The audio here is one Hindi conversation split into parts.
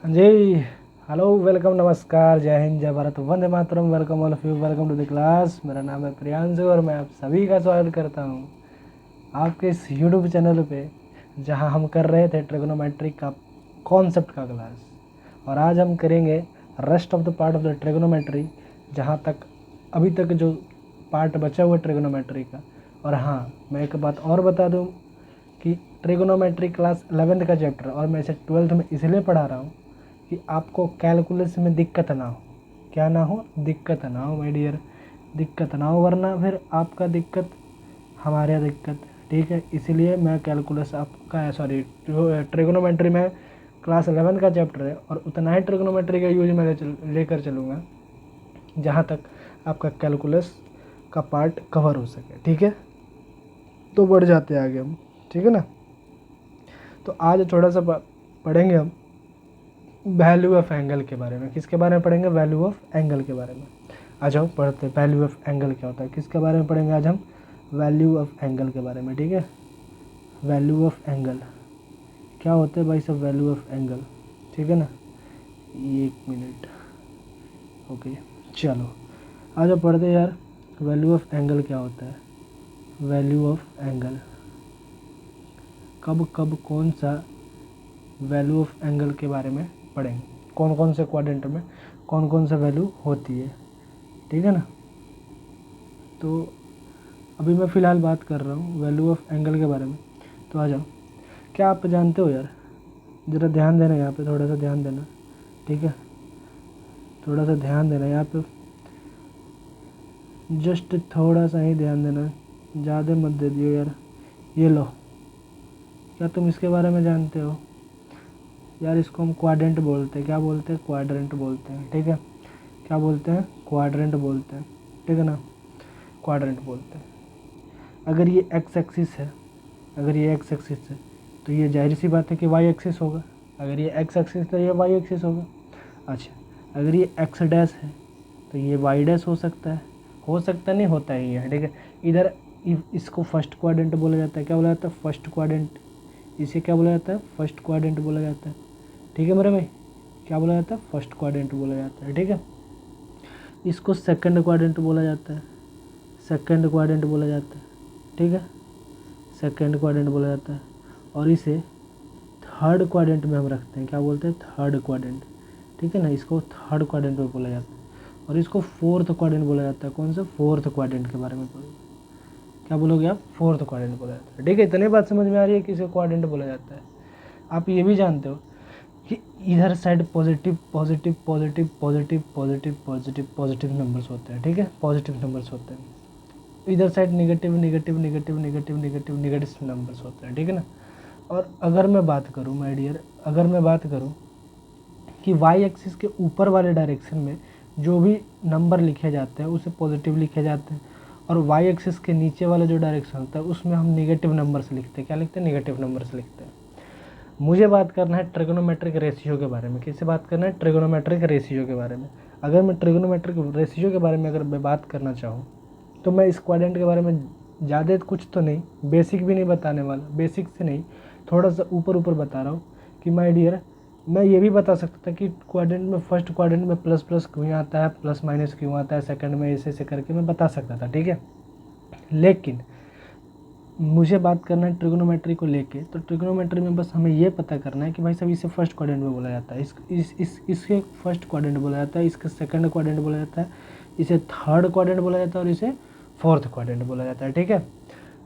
जी। हेलो, वेलकम, नमस्कार, जय हिंद, जय भारत, वंदे मातरम। Welcome all of you, welcome to the class. मेरा नाम है प्रियांशु और मैं आप सभी का स्वागत करता हूँ आपके इस यूट्यूब चैनल पे, जहाँ हम कर रहे थे ट्रिग्नोमेट्री का कॉन्सेप्ट का क्लास। और आज हम करेंगे rest of the part of the trigonometry, जहाँ तक अभी तक जो पार्ट बचा हुआ है ट्रिग्नोमेट्री का। और हाँ, मैं एक बात और बता दूँ कि ट्रिग्नोमेट्री क्लास 11th का चैप्टर, और मैं इसे 12th में इसलिए पढ़ा रहा हूँ कि आपको कैलकुलस में दिक्कत ना हो। क्या ना हो? दिक्कत ना हो माय डियर, दिक्कत ना हो, वरना फिर आपका दिक्कत हमारे दिक्कत। ठीक है, इसीलिए मैं कैलकुलस आपका ट्रिग्नोमेट्री में क्लास 11 का चैप्टर है और उतना ही ट्रिग्नोमेट्री का यूज मैं लेकर चलूँगा जहाँ तक आपका कैलकुलस का पार्ट कवर हो सके। ठीक है, तो बढ़ जाते हैं आगे हम। ठीक है ना। तो आज थोड़ा सा पढ़ेंगे हम वैल्यू ऑफ एंगल के बारे में। किसके बारे में पढ़ेंगे? वैल्यू ऑफ एंगल के बारे में। आ जाओ पढ़ते हैं वैल्यू ऑफ एंगल क्या होता है। किसके बारे में पढ़ेंगे आज हम? वैल्यू ऑफ एंगल के बारे में। ठीक है, वैल्यू ऑफ एंगल क्या होते हैं भाई सब? वैल्यू ऑफ एंगल, ठीक है ना। 1 मिनट, ओके, चलो आ जाओ पढ़ते हैं यार। वैल्यू ऑफ एंगल क्या होता है? वैल्यू ऑफ एंगल कब कब कौन सा वैल्यू ऑफ एंगल के बारे में पढ़ेंगे, कौन कौन से क्वाड्रेंट में कौन कौन सा वैल्यू होती है। ठीक है ना। तो अभी मैं फ़िलहाल बात कर रहा हूँ वैल्यू ऑफ एंगल के बारे में। तो आ जाओ, क्या आप जानते हो यार? ज़रा ध्यान देना यहाँ पे, थोड़ा सा ध्यान देना। ठीक है, थोड़ा सा ध्यान देना यहाँ पे, जस्ट थोड़ा सा ही ध्यान देना, ज़्यादा मत दे दियो यार। ये लो, क्या तुम इसके बारे में जानते हो यार? इसको हम क्वाड्रेंट बोलते हैं। क्या बोलते हैं? क्वाड्रेंट बोलते हैं। ठीक है, क्या बोलते हैं? क्वाड्रेंट बोलते हैं। ठीक है ना, क्वाड्रेंट बोलते हैं। अगर ये एक्स एक्सिस है, अगर ये एक्स एक्सिस है तो ये जाहिर सी बात है कि वाई एक्सिस होगा। अगर ये एक्स एक्सिस तो ये वाई एक्सिस होगा। अच्छा, अगर ये एक्स डैश है तो ये वाई डैश हो सकता है। हो सकता नहीं, होता ही है। ठीक है, इधर इसको फर्स्ट क्वाड्रेंट बोला जाता है। क्या बोला जाता है? First quadrant. इसे क्या बोला जाता है? फर्स्ट क्वाड्रेंट बोला जाता है। ठीक है मेरे भाई, क्या बोला जाता है? फर्स्ट क्वाड्रेंट बोला जाता है। ठीक है, इसको सेकंड क्वाड्रेंट बोला जाता है। सेकंड क्वाड्रेंट बोला जाता है। ठीक है, सेकंड क्वाड्रेंट बोला जाता है। और इसे थर्ड क्वाड्रेंट में हम रखते हैं। क्या बोलते हैं? Third quadrant. ठीक है ना, इसको थर्ड क्वाड्रेंट में बोला जाता है। और इसको फोर्थ क्वाड्रेंट बोला जाता है। कौन सा? फोर्थ क्वाड्रेंट के बारे में बोलोगे। क्या बोलोगे आप? फोर्थ क्वाड्रेंट बोला जाता है। ठीक है, इतनी बात समझ में आ रही है कि इसे क्वाड्रेंट बोला जाता है। आप ये भी जानते हो कि इधर side positive positive positive positive positive positive positive numbers होते हैं। ठीक है, पॉजिटिव नंबर्स होते हैं। इधर side negative negative negative negative negative negative numbers होते हैं। ठीक है ना। और अगर मैं बात करूँ माय डियर, अगर मैं बात करूँ कि वाई एक्सिस के ऊपर वाले डायरेक्शन में जो भी नंबर लिखे जाते हैं उसे पॉजिटिव लिखे जाते हैं, और वाई एक्सिस के नीचे वाला जो डायरेक्शन होता है उसमें हम नेगेटिव नंबर्स लिखते हैं। क्या लिखते हैं? नेगेटिव नंबर्स लिखते हैं। मुझे बात करना है ट्रिग्नोमेट्रिक रेशियो के बारे में। किससे बात करना है? ट्रिग्नोमेट्रिक रेशियो के बारे में। अगर मैं ट्रिग्नोमेट्रिक रेशियो के बारे में अगर मैं बात करना चाहूँ तो मैं इस क्वाड्रेंट के बारे में ज़्यादा कुछ तो नहीं, बेसिक भी नहीं बताने वाला, बेसिक से नहीं, थोड़ा सा ऊपर ऊपर बता रहा हूँ कि माय डियर, मैं ये भी बता सकता था कि क्वाड्रेंट में, फर्स्ट क्वाड्रेंट में प्लस प्लस क्यों आता है, प्लस माइनस क्यों आता है, सेकंड में ऐसे ऐसे करके मैं बता सकता था। ठीक है, लेकिन मुझे बात करना है ट्रिग्नोमेट्री को लेके। तो ट्रिग्नोमेट्री में बस हमें ये पता करना है कि भाई साहब इसे फर्स्ट क्वाड्रेंट में बोला जाता है, इसके फर्स्ट क्वाड्रेंट बोला जाता है, इसके सेकंड क्वाड्रेंट बोला जाता है, इसे थर्ड क्वाड्रेंट बोला जाता है और इसे फोर्थ क्वाड्रेंट बोला जाता है। ठीक है,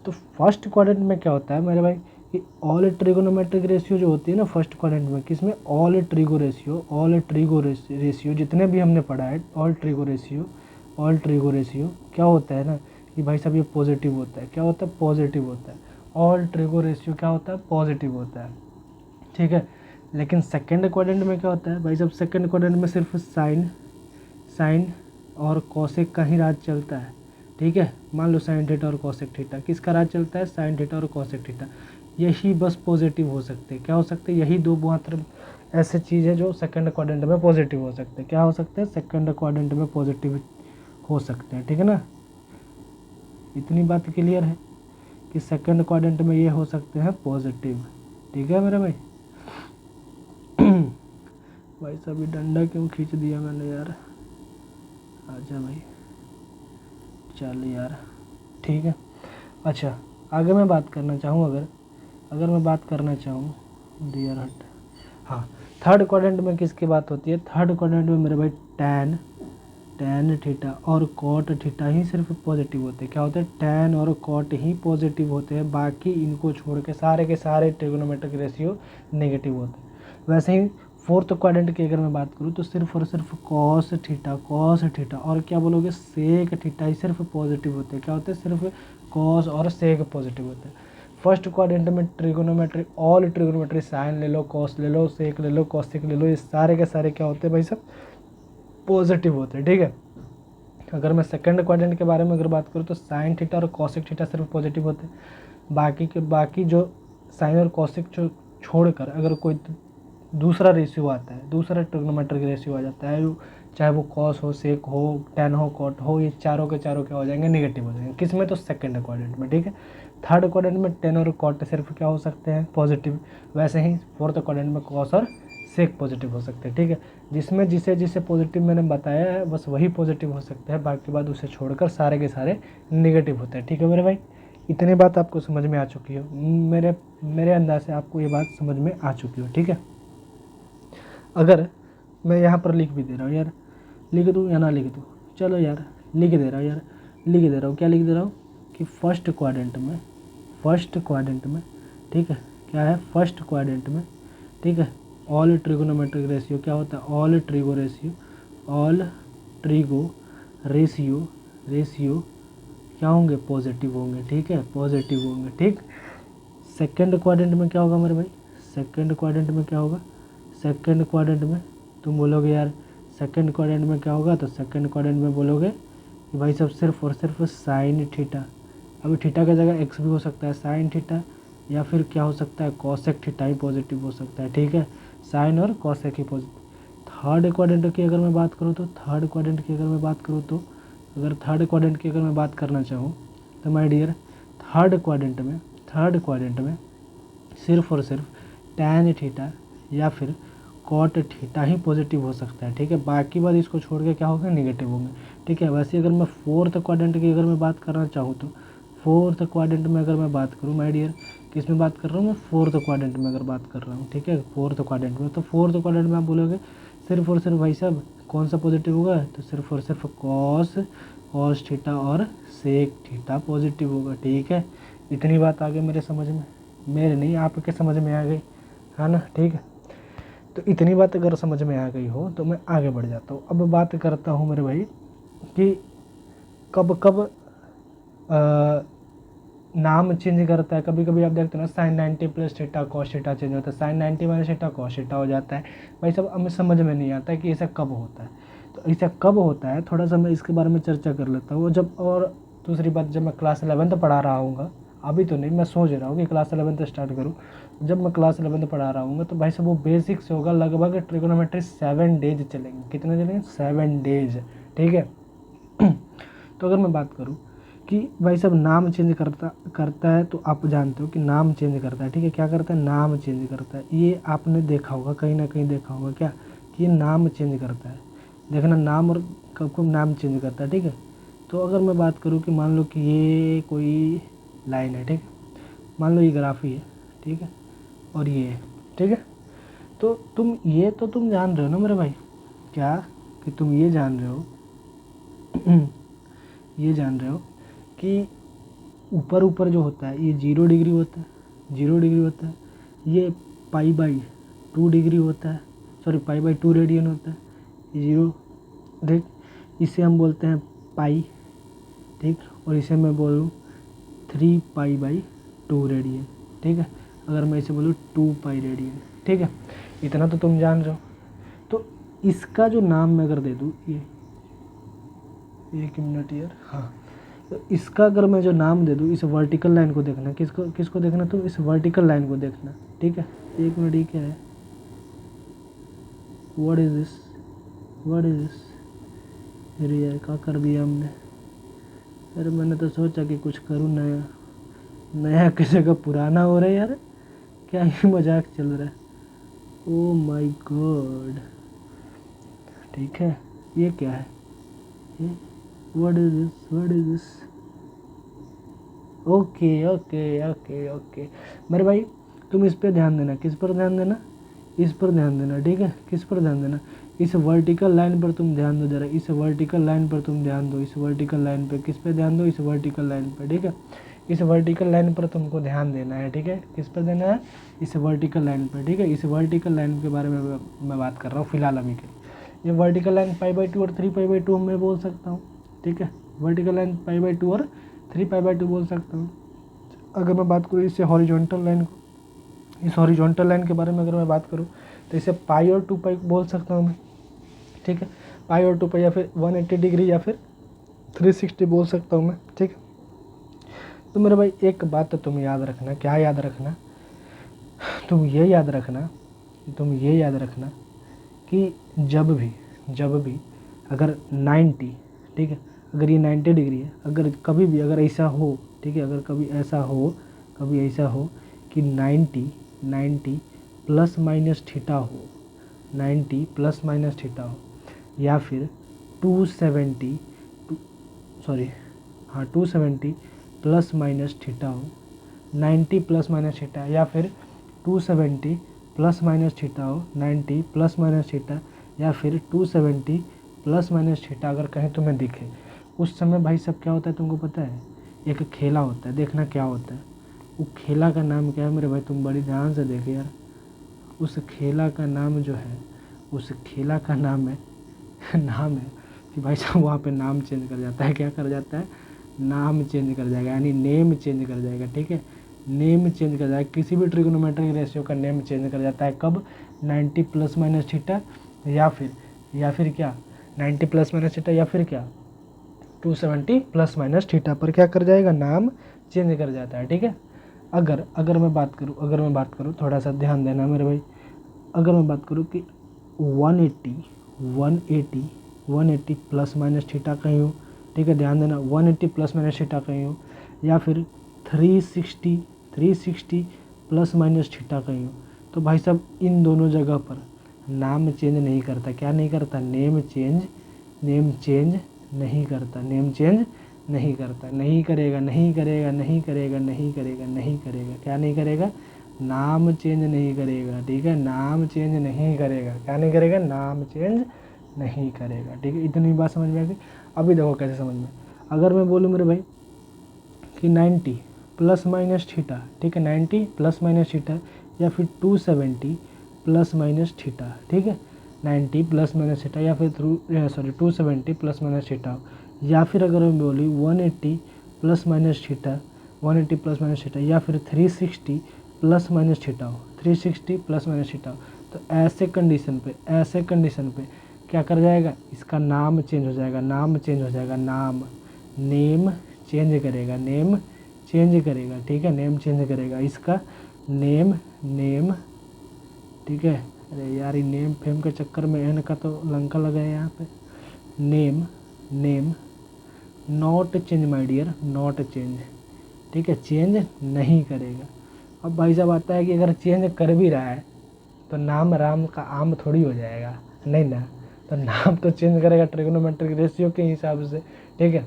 तो फर्स्ट क्वाड्रेंट में क्या होता है मेरे भाई कि ऑल ट्रिगोनोमेट्रिक रेशियो जो होती है ना फर्स्ट क्वाड्रेंट में, किसमें? All trigo ratio. All trigo ratio जितने भी हमने पढ़ा है, all trigo ratio, all trigo ratio क्या होता है ना कि भाई साहब ये पॉजिटिव होता है। क्या होता है? पॉजिटिव होता है। ऑल ट्रिगो रेशियो क्या होता है? पॉजिटिव होता है। ठीक है, लेकिन सेकेंड क्वाड्रेंट में क्या होता है भाई साहब? सेकेंड क्वाड्रेंट में सिर्फ साइन साइन और कॉसेक का ही राज चलता है। ठीक है, मान लो साइन थीटा और कॉसेक थीटा, किसका राज चलता है? साइन थीटा और कॉसेक थीटा। यही बस पॉजिटिव हो सकते हैं। क्या हो सकते हैं? यही दो मात्र ऐसे चीज़ है जो सेकंड क्वाड्रेंट में पॉजिटिव हो सकते हैं। क्या हो सकते हैं? सेकंड क्वाड्रेंट में पॉजिटिव हो सकते हैं। ठीक है ना, इतनी बात क्लियर है कि सेकंड क्वाड्रेंट में ये हो सकते हैं पॉजिटिव। ठीक है मेरे भाई। भाई साहब ये डंडा क्यों खींच दिया मैंने यार। आजा भाई, चल यार, ठीक है। अच्छा, आगे मैं बात करना चाहूँ, अगर मैं बात करना चाहूँ डियर हट, हाँ, थर्ड क्वाड्रेंट में किसकी बात होती है? थर्ड क्वाड्रेंट में मेरे भाई टैन थीटा और कॉट थीटा ही सिर्फ पॉजिटिव होते हैं। क्या होते हैं? टैन और कॉट ही पॉजिटिव होते हैं, बाकी इनको छोड़ के सारे के सारे ट्रिग्नोमेट्रिक रेशियो नेगेटिव होते हैं। वैसे ही फोर्थ क्वाड्रेंट की अगर मैं बात करूँ तो सिर्फ और सिर्फ कॉस थीटा और क्या बोलोगे सेक थीटा ही सिर्फ पॉजिटिव होते हैं। क्या होते हैं? सिर्फ कॉस और सेक पॉजिटिव होते हैं। फर्स्ट क्वाड्रेंट में ट्रिगोनोमेट्री, ऑल ट्रिगोनोमेट्री, साइन ले लो, कॉस ले लो, सेक ले लो, कॉसिक ले लो, ये सारे के सारे क्या होते हैं भाई सब? पॉजिटिव होते हैं, ठीक है। अगर मैं सेकंड क्वाड्रेंट के बारे में अगर बात करूँ तो साइन थीटा और कॉसिक थीटा सिर्फ पॉजिटिव होते हैं। बाकी जो साइन और कॉसिक छोड़कर अगर कोई दूसरा रेशियो आता है, दूसरा ट्रिग्नोमेट्रिक रेशियो आ जाता है, चाहे वो कॉस हो, सेक हो, टेन हो, कॉट हो, ये चारों के चारों क्या हो जाएंगे? नेगेटिव हो जाएंगे। किस में? तो सेकंड क्वाड्रेंट में, ठीक है। थर्ड क्वाड्रेंट में टेन और कॉट सिर्फ क्या हो सकते हैं? पॉजिटिव। वैसे ही फोर्थ क्वाड्रेंट में कॉस और सेक पॉजिटिव हो सकते हैं, ठीक है। जिसमें जिसे जिसे पॉजिटिव मैंने बताया है बस वही पॉजिटिव हो सकते हैं, बाकी बात उसे छोड़कर सारे के सारे नेगेटिव होते हैं, ठीक है मेरे भाई। इतनी बात आपको समझ में आ चुकी हो, मेरे अंदाज से आपको ये बात समझ में आ चुकी हो, ठीक है। अगर मैं यहाँ पर लिख भी दे रहा हूँ यार, लिख दूँ या ना लिख दूँ? चलो यार लिख दे रहा हूँ यार, लिख दे रहा हूँ। क्या लिख दे रहा हूँ? कि फर्स्ट क्वाड्रेंट में, ठीक है, क्या है? फर्स्ट क्वाड्रेंट में, ठीक है, ऑल ट्रिगोनोमेट्रिक रेशियो क्या होता है? ऑल ट्रिगो रेशियो क्या होंगे? पॉजिटिव होंगे, ठीक है, पॉजिटिव होंगे, ठीक। सेकंड क्वाड्रेंट में क्या होगा मेरे भाई? सेकंड क्वाड्रेंट में क्या होगा? सेकंड क्वाड्रेंट में तुम बोलोगे यार सेकंड क्वाड्रेंट में क्या होगा? तो सेकंड क्वाड्रेंट में बोलोगे कि भाई सब सिर्फ और सिर्फ साइन थीटा, अभी थीटा की जगह एक्स भी हो सकता है, साइन थीटा, या फिर क्या हो सकता है? कॉसेक थीटा ही पॉजिटिव हो सकता है, ठीक है, साइन और कॉसेक ही पॉजिटिव। थर्ड क्वाड्रेंट की अगर मैं बात करूँ तो अगर थर्ड क्वाड्रेंट की अगर मैं बात करना चाहूँ तो माय डियर थर्ड क्वाड्रेंट में सिर्फ और सिर्फ टैन थीटा या फिर कॉट थीटा ही पॉजिटिव हो सकता है, ठीक है, बाकी बात इसको छोड़ के क्या होगा? नेगेटिव होंगे, ठीक है। वैसे अगर मैं फोर्थ क्वाड्रेंट की अगर मैं बात करना चाहूँ तो फोर्थ क्वाड्रेंट में अगर मैं बात करूँ माय डियर, किस में बात कर रहा हूँ मैं? फोर्थ क्वाड्रेंट में अगर बात कर रहा हूँ, ठीक है, फोर्थ क्वाड्रेंट में। तो फोर्थ क्वाड्रेंट में आप बोलोगे सिर्फ और सिर्फ भाई साहब कौन सा पॉजिटिव होगा? तो सिर्फ और सिर्फ कॉस थीटा और सेक थीटा पॉजिटिव होगा, ठीक है। इतनी बात आ गई मेरे समझ में? मेरे नहीं, आपके समझ में आ गई है ना, ठीक है। तो इतनी बात अगर समझ में आ गई हो तो मैं आगे बढ़ जाता हूँ। अब बात करता हूँ मेरे भाई कि कब कब नाम चेंज करता है। कभी कभी आप देखते हो ना sine 90 plus theta cos theta change होता है, sine 90 minus theta cos theta हो जाता है। भाई सब हमें समझ में नहीं आता है कि ऐसा कब होता है। तो ऐसा कब होता है थोड़ा सा मैं इसके बारे में चर्चा कर लेता हूँ। और दूसरी बात, जब मैं क्लास 11th पढ़ा रहा हूँगा, अभी तो नहीं, मैं सोच रहा हूँ कि क्लास 11th स्टार्ट करूँ। जब मैं क्लास 11th पढ़ा रहा हूँ तो भाई सब वो बेसिक से होगा, लगभग ट्रिगोनोमेट्री 7 डेज चलेंगे। कितने चलेंगे? 7 डेज, ठीक है। तो अगर मैं बात करूँ कि भाई सब नाम चेंज करता है तो आप जानते हो कि नाम चेंज करता है, ठीक है। क्या करता है? नाम चेंज करता है। ये आपने देखा होगा, कहीं ना कहीं देखा होगा क्या कि ये नाम चेंज करता है। देखना नाम और कब कब नाम चेंज करता है, ठीक है। तो अगर मैं बात करूँ कि मान लो कि ये कोई लाइन है, ठीक है, मान लो ये ग्राफ ही है, ठीक है, और ये है, ठीक है। तो तुम जान रहे हो ना मेरे भाई, क्या कि तुम ये जान रहे हो ये जान रहे हो कि ऊपर ऊपर जो होता है ये 0 डिग्री होता है, ये पाई/2 डिग्री होता है, सॉरी पाई/2 रेडियन होता है, ये 0, ठीक। इसे हम बोलते हैं पाई, ठीक, और इसे मैं बोलूँ 3 पाई/2 रेडियन, ठीक है। अगर मैं इसे बोलूँ 2 पाई रेडियन, ठीक है, इतना तो तुम जान रहे हो। तो इसका जो नाम मैं अगर दे दूँ, ये 1 मिनट यार, हाँ, तो इसका अगर मैं जो नाम दे दूँ, इस वर्टिकल लाइन को देखना, किसको देखना? तुम इस वर्टिकल लाइन को देखना, ठीक है। 1 मिनट, ये क्या है? What is this? अरे यार क्या कर दिया हमने? अरे मैंने तो सोचा कि कुछ करूँ नया की जगह पुराना हो रहा है यार, क्या ही मजाक चल रहा है। ओ माय गॉड, ठीक है। ये क्या है, ये what is this. Okay okay okay okay मेरे भाई, तुम इस पर ध्यान देना। किस पर ध्यान देना, इस पर ध्यान देना, ठीक है। किस पर ध्यान देना, इस वर्टिकल लाइन पर तुम ध्यान दो जरा, इस वर्टिकल लाइन पर तुम ध्यान दो, इस वर्टिकल लाइन पे। किस पे ध्यान दो, इस वर्टिकल लाइन पे, ठीक है। इस वर्टिकल लाइन पर तुमको ध्यान देना है, ठीक है। किस पर देना है, इस वर्टिकल लाइन पर, ठीक है। इस वर्टिकल लाइन के बारे में मैं बात कर रहा हूँ फिलहाल अभी के लिए। ये वर्टिकल लाइन π/2 और 3π/2 मैं बोल सकता हूँ, ठीक है। वर्टिकल लाइन π/2 और 3π/2 बोल सकता हूँ। अगर मैं बात करूँ इससे हॉरिजॉन्टल लाइन को, इस हॉरिजॉन्टल लाइन के बारे में अगर मैं बात करूँ तो इसे पाई और 2π बोल सकता हूँ मैं, ठीक है। पाई और 2π या फिर 180 डिग्री या फिर 360 बोल सकता हूँ मैं, ठीक है। तो मेरे भाई एक बात तो तुम याद रखना, क्या याद रखना, तुम ये याद रखना कि जब भी अगर 90, ठीक है, अगर ये 90 डिग्री है, अगर कभी भी अगर ऐसा हो, ठीक है, अगर कभी ऐसा हो कि 90 प्लस माइनस थीटा हो, 90 प्लस माइनस थीटा हो, या फिर 270 प्लस माइनस थीटा हो, 90 प्लस माइनस थीटा, या फिर 270 प्लस माइनस थीटा हो, 90 प्लस माइनस थीटा, या फिर 270 प्लस माइनस थीटा अगर कहीं तुम्हें दिखे, उस समय भाई सब क्या होता है तुमको पता है, एक खेला होता है। देखना क्या होता है, वो खेला का नाम क्या है मेरे भाई, तुम बड़ी ध्यान से देखो यार। उस खेला का नाम जो है, उस खेला का नाम है कि भाई साहब वहाँ पे नाम चेंज कर जाता है। क्या कर जाता है, नाम चेंज कर जाएगा, यानी नेम चेंज कर जाएगा, ठीक है। नेम चेंज कर जाएगा, किसी भी ट्रिग्नोमेट्रिक रेशियो का नेम चेंज कर जाता है। कब, 90 प्लस माइनस थीटा, या फिर क्या 90 प्लस माइनस थीटा, या फिर क्या 270 प्लस माइनस थीटा पर क्या कर जाएगा, नाम चेंज कर जाता है, ठीक है। अगर मैं बात करूँ थोड़ा सा ध्यान देना मेरे भाई। अगर मैं बात करूँ कि 180 प्लस माइनस थीटा कहीं हो, ठीक है, ध्यान देना, 180 प्लस माइनस थीटा कहीं हो, या फिर 360 प्लस माइनस थीटा कहीं हो, तो भाई साहब इन दोनों जगह पर नाम चेंज नहीं करता। क्या नहीं करता, नेम चेंज नहीं करता, नहीं करेगा, क्या नहीं करेगा, नाम चेंज नहीं करेगा, ठीक है। नाम चेंज नहीं करेगा, क्या नहीं करेगा, नाम चेंज नहीं करेगा, ठीक है। इतनी बात समझ में आ गई। अभी देखो कैसे समझ में, अगर मैं बोलूँ मेरे भाई कि 90 प्लस माइनस थीटा, ठीक है, 90 प्लस माइनस थीटा, या फिर 270 प्लस माइनस थीटा, ठीक है, 90 प्लस माइनस थीटा, या फिर 270 प्लस माइनस थीटा, या फिर अगर मैं बोली 180 प्लस माइनस थीटा, या फिर 360 प्लस माइनस थीटा हो, 360 प्लस माइनस थीटा हो, तो ऐसे कंडीशन पे क्या कर जाएगा, इसका नाम चेंज हो जाएगा, नाम चेंज करेगा, ठीक है, नेम चेंज करेगा, इसका नेम, ठीक है। अरे यार ये नेम फेम के चक्कर में एन का तो लंका लगा है यहाँ पे। Name not change my dear, not change, ठीक है, चेंज नहीं करेगा। अब भाई साहब आता है कि अगर चेंज कर भी रहा है तो नाम राम का आम थोड़ी हो जाएगा, नहीं ना, तो नाम तो चेंज करेगा ट्रिग्नोमेट्रिक रेशियो के हिसाब से, ठीक है।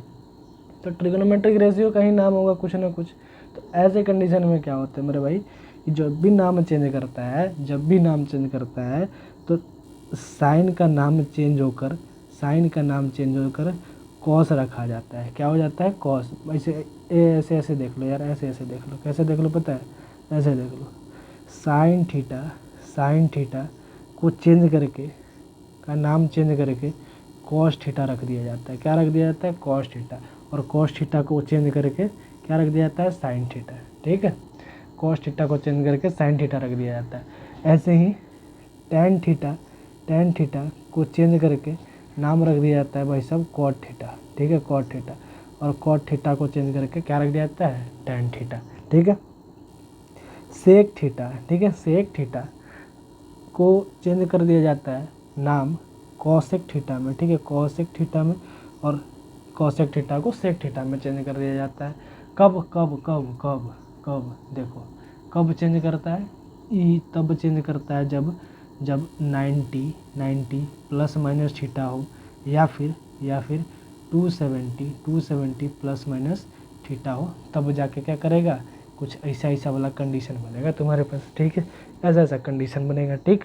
तो ट्रिग्नोमेट्रिक रेशियो का ही नाम होगा कुछ ना कुछ। तो ऐसे कंडीशन में क्या होता है मेरे भाई, जब भी नाम चेंज करता है तो साइन का नाम चेंज होकर कॉस रखा जाता है। क्या हो जाता है, कॉस। ऐसे देख लो यार, ऐसे देख लो, कैसे देख लो पता है, ऐसे देख लो, साइन थीटा को चेंज करके, का नाम चेंज करके कॉस थीटा रख दिया जाता है। क्या रख दिया जाता है, कॉस थीटा, और कॉस थीटा को चेंज करके क्या रख दिया जाता है, साइन थीटा, ठीक है। कॉस थीटा को चेंज करके साइन थीटा रख दिया जाता है। ऐसे ही टैन थीटा को चेंज करके नाम रख दिया जाता है भाई साहब कॉट थीटा, ठीक है, कॉट थीटा, और कॉट थीटा को चेंज करके क्या रख दिया जाता है, टैन थीटा, ठीक है। सेक थीटा, ठीक है, सेक थीटा को चेंज कर दिया जाता है नाम कॉसेक थीटा में, ठीक है, कॉसेक थीटा में, और कॉसेक थीटा को सेक थीटा में चेंज कर दिया जाता है। कब देखो, कब चेंज करता है, तब चेंज करता है जब जब 90 प्लस माइनस थीटा हो, या फिर 270 प्लस माइनस थीटा हो, तब जाके क्या करेगा, कुछ ऐसा वाला कंडीशन बनेगा तुम्हारे पास। ठीक है, ऐसा कंडीशन बनेगा। ठीक,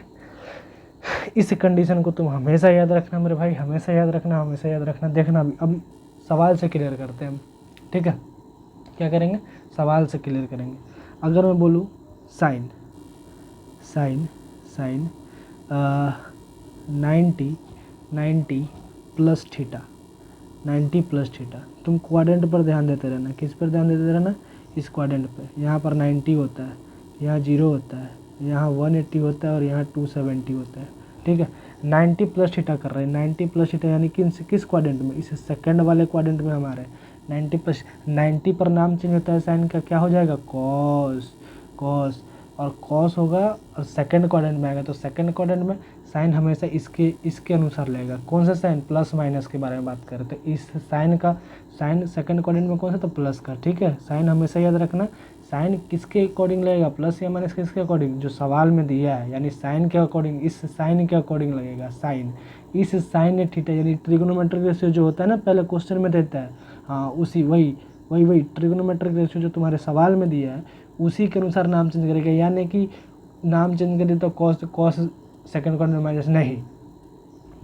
इस कंडीशन को तुम हमेशा याद रखना मेरे भाई, हमेशा याद रखना, हमेशा याद रखना। देखना अब सवाल से क्लियर करते हैं हम। ठीक है, क्या करेंगे, सवाल से क्लियर करेंगे। अगर मैं बोलूँ sine 90 plus theta, 90 plus theta, तुम क्वाड्रेंट पर ध्यान देते रहना। किस पर ध्यान देते रहना, इस क्वाड्रेंट पे। यहाँ पर 90 होता है, यहाँ 0 होता है, यहाँ 180 होता है और यहाँ 270 होता है। ठीक है, 90 प्लस थीटा कर रहे हैं, 90 प्लस थीटा यानी किस क्वाड्रेंट में, इस सेकंड वाले क्वाड्रेंट में हमारे 90 पर नाम चेंज होता है साइन का, क्या हो जाएगा, कॉस। और कॉस होगा और सेकंड क्वाड्रेंट में आएगा, तो सेकंड क्वाड्रेंट में साइन हमेशा इसके अनुसार लेगा। कौन सा साइन, प्लस माइनस के बारे में बात करें तो इस साइन सेकंड क्वाड्रेंट में कौन सा, तो प्लस का। ठीक है, साइन हमेशा याद रखना, साइन किसके अकॉर्डिंग लगेगा, प्लस या माइनस किसके अकॉर्डिंग, जो सवाल में दिया है, यानी साइन के अकॉर्डिंग, इस साइन के अकॉर्डिंग लगेगा। साइन, इस साइन थीटा, यानी ट्रिग्नोमेट्रिक रेशियो जो होता है ना, पहले क्वेश्चन में देता है, हाँ उसी वही ट्रिग्नोमेट्रिक रेशियो जो तुम्हारे सवाल में दिया है, उसी के अनुसार नाम चेंज करेगा। यानी कि नाम चेंज करें तो कॉस सेकंड क्वाड्रेंट माइनस नहीं,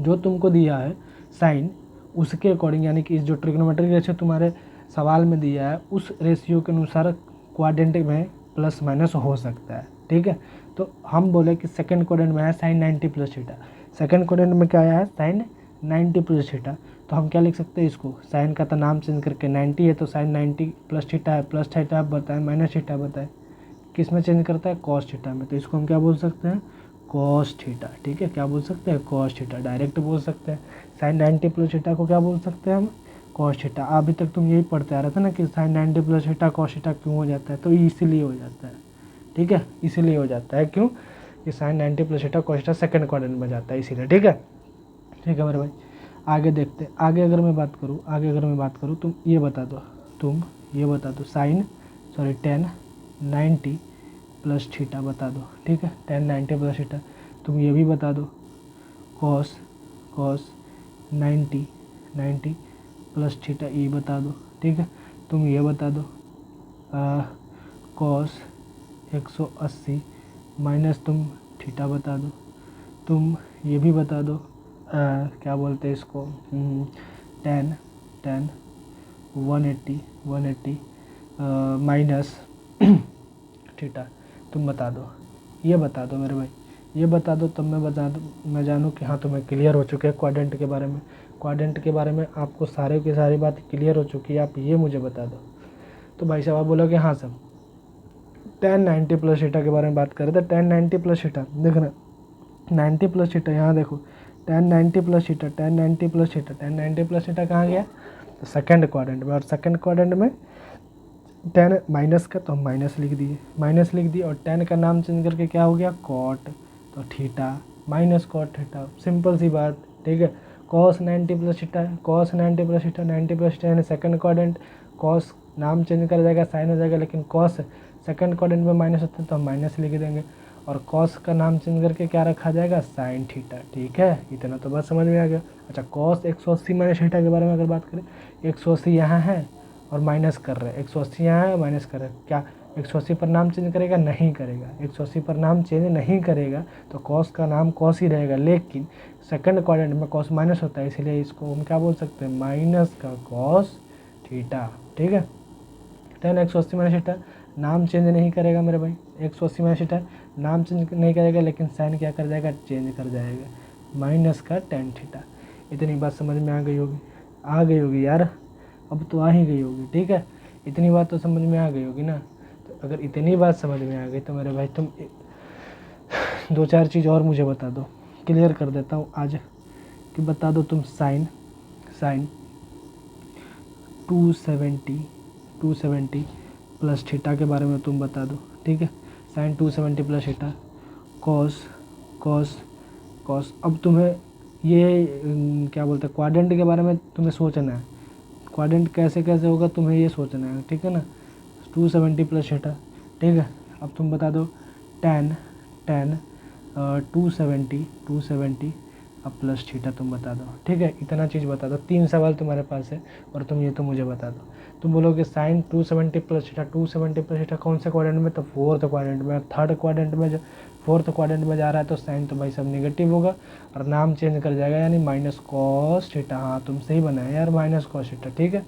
जो तुमको दिया है साइन उसके अकॉर्डिंग, यानी कि इस जो ट्रिग्नोमेट्रिक रेशियो तुम्हारे सवाल में दिया है उस रेशियो के अनुसार क्वाड्रेंट में प्लस माइनस हो सकता है। ठीक है, तो हम बोले कि सेकंड क्वाड्रेंट में है sine 90 plus theta, second quadrant में क्या आया है, साइन 90 प्लस थीटा, तो हम क्या लिख सकते हैं इसको, साइन का तो नाम चेंज करके 90 है तो साइन 90 प्लस थीटा है, प्लस थीटा आप बताएं, माइनस थीटा बताएं, किस में चेंज करता है, कॉस थीटा में, तो इसको हम क्या बोल सकते हैं, कॉस थीटा। ठीक है, क्या बोल सकते हैं, कॉस थीटा, डायरेक्ट बोल सकते हैं। साइन 90 प्लस थीटा को क्या बोल सकते हैं हम, कॉस थीटा। अभी तक तुम यही पढ़ते आ रहे थे ना कि sine 90 plus theta cos theta क्यों हो जाता है, तो इसीलिए हो जाता है। ठीक है, इसीलिए हो जाता है, क्यों, कि sine 90 plus theta cos theta second quadrant में जाता है, इसीलिए। ठीक है मेरे भाई, आगे देखते हैं। आगे अगर मैं बात करूँ तुम ये बता दो साइन tan 90 प्लस थीटा बता दो। ठीक है, tan 90 प्लस थीटा, तुम ये भी बता दो कॉस 90 प्लस थीटा, ये बता दो। ठीक है, तुम ये बता दो कॉस 180 माइनस तुम थीटा बता दो। तुम ये भी बता दो क्या बोलते हैं इसको, tan 180 माइनस थीटा, तुम बता दो, ये बता दो मेरे भाई, ये बता दो, तब मैं जानूँ कि हाँ तुम्हें क्लियर हो चुके हैं क्वाड्रेंट के बारे में। क्वाड्रेंट के बारे में आपको सारे की सारी बात क्लियर हो चुकी है, आप ये मुझे बता दो। तो भाई साहब आप बोलोगे हाँ सर, tan 90 प्लस थीटा के बारे में बात करें तो tan 90 प्लस थीटा, देखना 90 प्लस थीटा, यहाँ देखो tan 90 plus theta, tan 90 plus theta, tan 90 plus theta कहाँ गया, तो सेकंड क्वाड्रेंट में, और सेकंड क्वाड्रेंट में tan माइनस का, तो हम माइनस लिख दिए, और tan का नाम चेंज करके क्या हो गया, कॉट, तो theta minus cot theta, simple सी बात। ठीक है, cos 90 plus theta, cos 90 plus theta, 90 plus theta यानी सेकंड क्वाड्रेंट, cos नाम चेंज कर जाएगा साइन हो जाएगा, लेकिन cos सेकंड क्वाड्रेंट में माइनस होता है तो हम माइनस लिख देंगे, और cos का नाम चेंज करके क्या रखा जाएगा, साइन थीटा। ठीक है, इतना तो बात समझ में आ गया। अच्छा, cos 180 माइनस थीटा के बारे में अगर बात करें, 180 यहाँ है और माइनस कर रहे हैं, 180 यहाँ है माइनस कर रहे हैं, क्या 180 पर नाम चेंज करेगा, नहीं करेगा, 180 पर नाम चेंज नहीं करेगा, तो cos का नाम cos ही रहेगा, लेकिन सेकंड क्वाड्रेंट में cos माइनस होता है, इसलिए इसको हम क्या बोल सकते हैं, माइनस का cos थीटा। ठीक है, tan 180 माइनस थीटा नाम चेंज नहीं करेगा मेरे भाई, 180 माइनस थीटा नाम चेंज नहीं करेगा, लेकिन साइन क्या कर जाएगा, चेंज कर जाएगा, माइनस का tan थीटा। इतनी बात समझ में आ गई होगी यार, अब तो आ ही गई होगी। ठीक है, इतनी बात तो समझ में आ गई होगी ना। तो अगर इतनी बात समझ में आ गई तो मेरे भाई तुम 2-4 चीज़ और मुझे बता दो, क्लियर कर देता हूँ आज, कि बता दो तुम साइन 270 प्लस थीटा के बारे में तुम बता दो। ठीक है, साइन 270 प्लस थीटा, कॉस अब तुम्हें ये क्या बोलते हैं, क्वाड्रेंट के बारे में तुम्हें सोचना है, क्वाड्रेंट कैसे होगा तुम्हें ये सोचना है। ठीक है ना, 270 प्लस थीटा। ठीक है, अब तुम बता दो tan 270 अब प्लस थीटा तुम बता दो, ठीक है, इतना चीज़ बता दो। 3 सवाल तुम्हारे पास है और तुम ये तो मुझे बता दो। तुम बोलोगे sine 270 plus theta, 270 plus theta कौन से क्वाड्रेंट में, तो फोर्थ क्वाड्रेंट में। थर्ड क्वाड्रेंट में, जो फोर्थ क्वाड्रेंट में जा रहा है तो साइन तो भाई सब नेगेटिव होगा और नाम चेंज कर जाएगा, यानी माइनस कॉस थीटा। हाँ तुम सही बनाए यार, माइनस कॉस थीटा, ठीक है।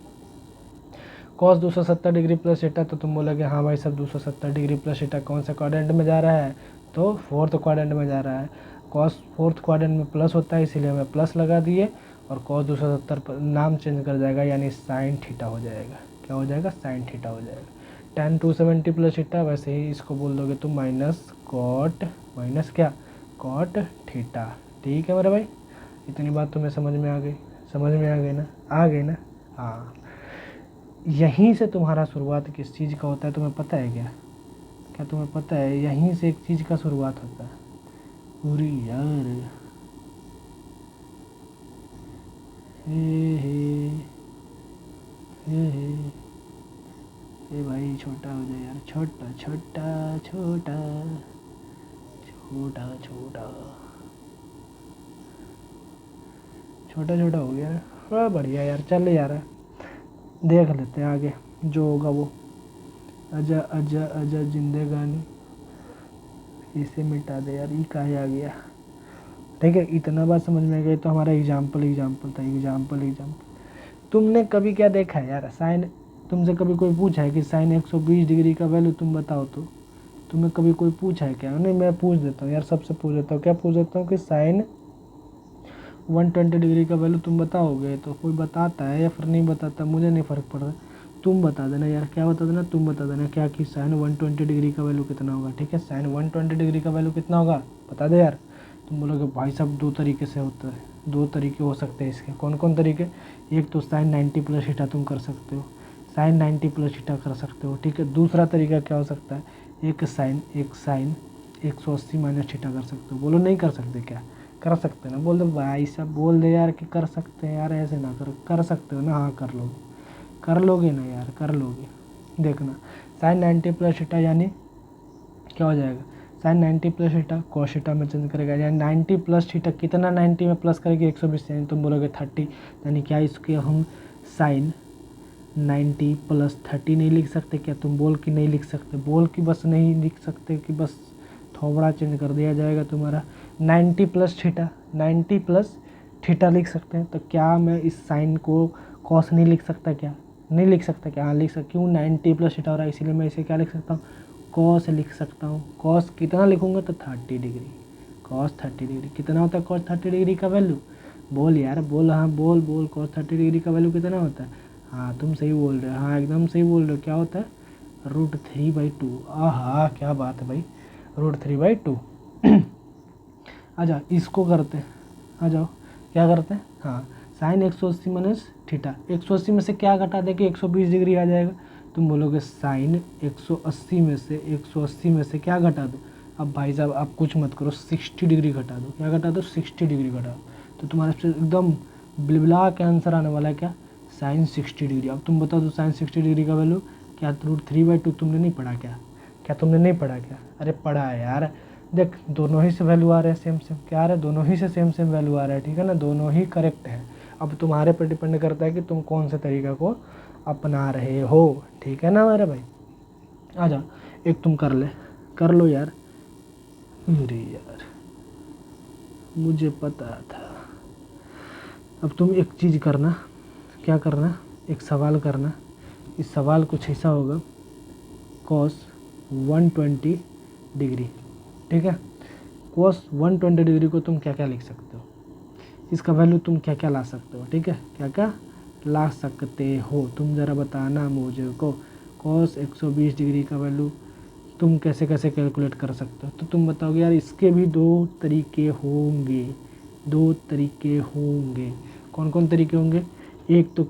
कॉस 270 डिग्री प्लस थीटा, तो तुम बोलोगे हाँ भाई सब 270 डिग्री प्लस थीटा कौन से क्वाड्रेंट में जा रहा है, तो फोर्थ क्वाड्रेंट में जा रहा है। कॉस फोर्थ क्वाड्रेंट में प्लस होता है, इसीलिए हमें प्लस लगा दिए और कॉस 270 नाम चेंज कर जाएगा, यानी साइन थीटा हो जाएगा। क्या हो जाएगा, साइन थीटा हो जाएगा। tan 270 प्लस थीटा, वैसे ही इसको बोल दोगे तुम माइनस कॉट, माइनस क्या, कॉट थीटा। ठीक है मेरे भाई, इतनी बात तुम्हें समझ में आ गई, समझ में आ गई ना, आ गई ना। हाँ, यहीं से तुम्हारा शुरुआत किस चीज़ का होता है तुम्हें पता है क्या, क्या तुम्हें पता है, यहीं से एक चीज़ का शुरुआत होता है। पूरी यार, हे हे हे हे भाई छोटा हो जाए यार, छोटा छोटा छोटा छोटा छोटा छोटा छोटा हो गया। हाँ बढ़िया यार, चल यार देख लेते हैं आगे जो होगा वो। अजा अजा अजा जिंदगानी, इसे मिटा दे यार, ये काहे आ गया। ठीक है, इतना बात समझ में गई तो हमारा एग्जाम्पल था, एग्जाम्पल। तुमने कभी क्या देखा है यार, साइन, तुमसे कभी कोई पूछा है कि साइन 120 डिग्री का वैल्यू तुम बताओ, तो तुम्हें कभी कोई पूछा है क्या। नहीं, मैं पूछ देता हूँ यार, सबसे पूछ देता हूँ। क्या पूछ देता हूँ कि साइन 120 डिग्री का वैल्यू तुम बताओगे, तो कोई बताता है या फिर नहीं बताता, मुझे नहीं फ़र्क पड़ रहा, तुम बता देना यार। क्या बता देना, तुम बता देना क्या कि साइन 120 डिग्री का वैल्यू कितना होगा। ठीक है, साइन 120 डिग्री का वैल्यू कितना होगा बता दे यार। तुम बोलोगे भाई साहब 2 तरीके से होता है, 2 तरीके हो सकते हैं इसके। कौन कौन तरीके, एक तो साइन 90 प्लस थीटा तुम कर सकते हो, साइन 90 प्लस थीटा कर सकते हो। ठीक है, दूसरा तरीका क्या हो सकता है, एक साइन 180 माइनस थीटा कर सकते हो। बोलो नहीं कर सकते क्या, कर सकते हैं ना, बोल दो भाई साहब, बोल दे यार कि कर सकते हैं यार, ऐसे ना करो, कर सकते हो ना, हाँ कर लोगे, कर लोगे ना यार, कर लोगे। देखना साइन 90 प्लस थीटा यानी क्या हो जाएगा, sine 90 plus theta cos theta में चेंज करेगा, यानी 90 प्लस थीटा कितना 90 में प्लस करेगी 120, यानी तुम बोलोगे 30, यानी क्या इसके हम साइन 90 प्लस 30 नहीं लिख सकते क्या, तुम बोल कि नहीं लिख सकते, बोल कि बस नहीं लिख सकते कि बस थोड़ा चेंज कर दिया जाएगा तुम्हारा 90 प्लस थीटा, 90 प्लस थीटा लिख सकते हैं। तो क्या मैं इस साइन को कॉस नहीं लिख सकता क्या, नहीं लिख सकता क्या, हाँ लिख सकता, क्यों 90 प्लस थीटा हो रहा है, इसीलिए मैं इसे क्या लिख सकता हूँ, कॉस लिख सकता हूँ। कॉस कितना लिखूंगा तो 30 डिग्री, कॉस 30 डिग्री कितना होता है, कॉस 30 डिग्री का वैल्यू, बोल यार बोल, हाँ बोल बोल, कॉस 30 डिग्री का वैल्यू कितना होता है। हाँ तुम सही बोल रहे हो, हाँ एकदम सही बोल रहे हो, क्या होता है √3/2। हाँ क्या बात है भाई, √3/2। आ जाओ इसको करते हैं, आ जाओ क्या करते हैं, हाँ साइन 180 माइनस थीटा, 180 में से क्या घटा दे कि 120 डिग्री आ जाएगा। तुम बोलोगे साइन 180 में से क्या घटा दो, अब भाई साहब आप कुछ मत करो, 60 डिग्री घटा दो। क्या घटा दो, 60 डिग्री घटा दो, तो तुम्हारे से एकदम बिलबिला के आंसर आने वाला है क्या, साइन 60 डिग्री। अब तुम बता दो साइन 60 डिग्री का वैल्यू क्या, √3/2 तुमने नहीं पढ़ा क्या, क्या तुमने नहीं पढ़ा क्या, अरे पढ़ा है यार। देख दोनों ही से वैल्यू आ रहे हैं सेम सेम, क्या आ रहा है, दोनों ही से सेम सेम वैल्यू आ रहा है, ठीक है ना, दोनों ही करेक्ट है। अब तुम्हारे पर डिपेंड करता है कि तुम कौन से तरीका को अपना रहे हो, ठीक है ना मेरे भाई। आ जाओ एक तुम कर लो यार, अरे यार मुझे पता था। अब तुम एक चीज़ करना, क्या करना, एक सवाल करना। इस सवाल कुछ ऐसा होगा, कॉस 120 डिग्री, ठीक है, कॉस 120 डिग्री को तुम क्या क्या लिख सकते हो, इसका वैल्यू तुम क्या क्या ला सकते हो, ठीक है, क्या क्या ला सकते हो तुम ज़रा बताना मुझे को। कॉस 120 डिग्री का वैल्यू तुम कैसे कैसे कैलकुलेट कर सकते हो, तो तुम बताओगे यार इसके भी 2 तरीके होंगे, 2 तरीके होंगे। कौन कौन तरीके होंगे, एक तो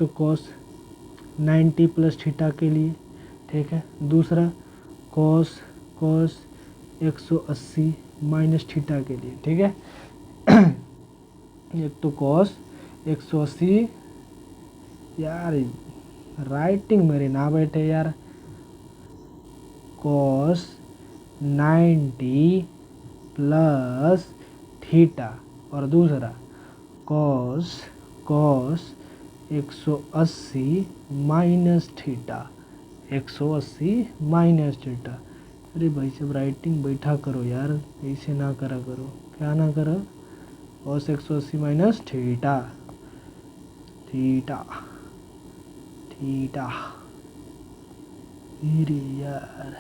कॉस 90 प्लस थीटा के लिए, ठीक है, दूसरा कॉस कॉस 180 माइनस थीटा के लिए, ठीक है। एक तो कॉस 180, यार राइटिंग मेरे ना बैठे यार, कॉस 90 प्लस थीटा और दूसरा cos 180 minus theta 180 minus theta. अरे भाई सब राइटिंग बैठा करो यार, ऐसे ना करा करो। क्या ना करो? Cos 180 minus theta theta theta. अरे यार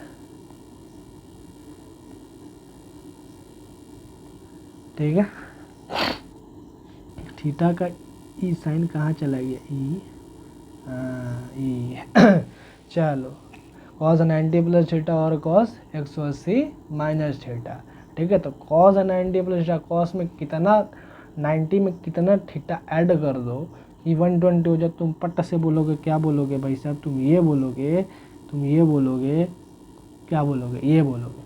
ठीक है। थीटा का ई साइन कहाँ चला गया? ई चलो कॉस 90 प्लस थीटा और कॉस 180 माइनस थीटा। ठीक है, तो कॉस 90 प्लस थीटा, कॉस में कितना 90 में कितना थीटा ऐड कर दो कि 120 हो जाए। तुम पट से बोलोगे, क्या बोलोगे भाई साहब? तुम ये बोलोगे क्या बोलोगे? ये बोलोगे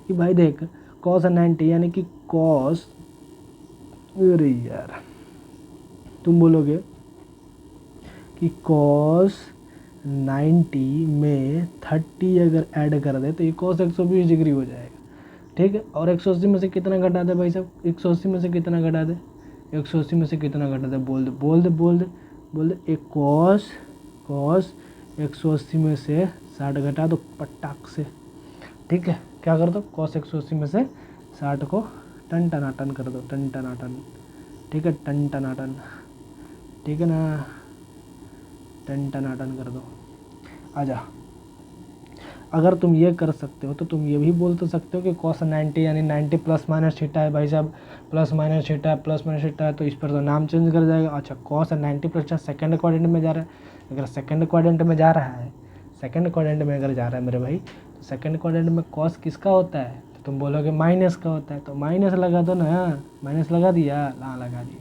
कि भाई देख कॉस 90 यानी कि कॉस, अरे यार तुम बोलोगे कि कॉस 90 में 30 अगर ऐड कर दे तो ये कॉस 120 डिग्री हो जाएगा। ठीक है, और 180 में से कितना घटा दे भाई साहब? 180 में से कितना घटा दे? 180 में से कितना घटा दे? बोल दे। एक कॉस 180 में से 60 घटा दो पटाख से। ठीक है, क्या कर दो? कॉस 180 में से 60 को टन टनाटन कर दो, टन टनाटन। ठीक है, टन टनाटन, ठीक है ना, टन टनाटन कर दो। आजा, अगर तुम ये कर सकते हो तो तुम ये भी बोल तो सकते हो कि cos 90 यानी 90 प्लस माइनस थीटा है भाई साहब, प्लस माइनस थीटा है तो इस पर तो नाम चेंज कर जाएगा। अच्छा, cos 90 प्लस सेकंड क्वाड्रेंट में जा रहा है। अगर सेकंड क्वाड्रेंट में जा रहा है मेरे भाई, तो सेकंड क्वाड्रेंट में cos किसका होता है? तो तुम बोलोगे माइनस का होता है, तो माइनस लगा दो ना। माइनस लगा दिया? हाँ लगा दिया।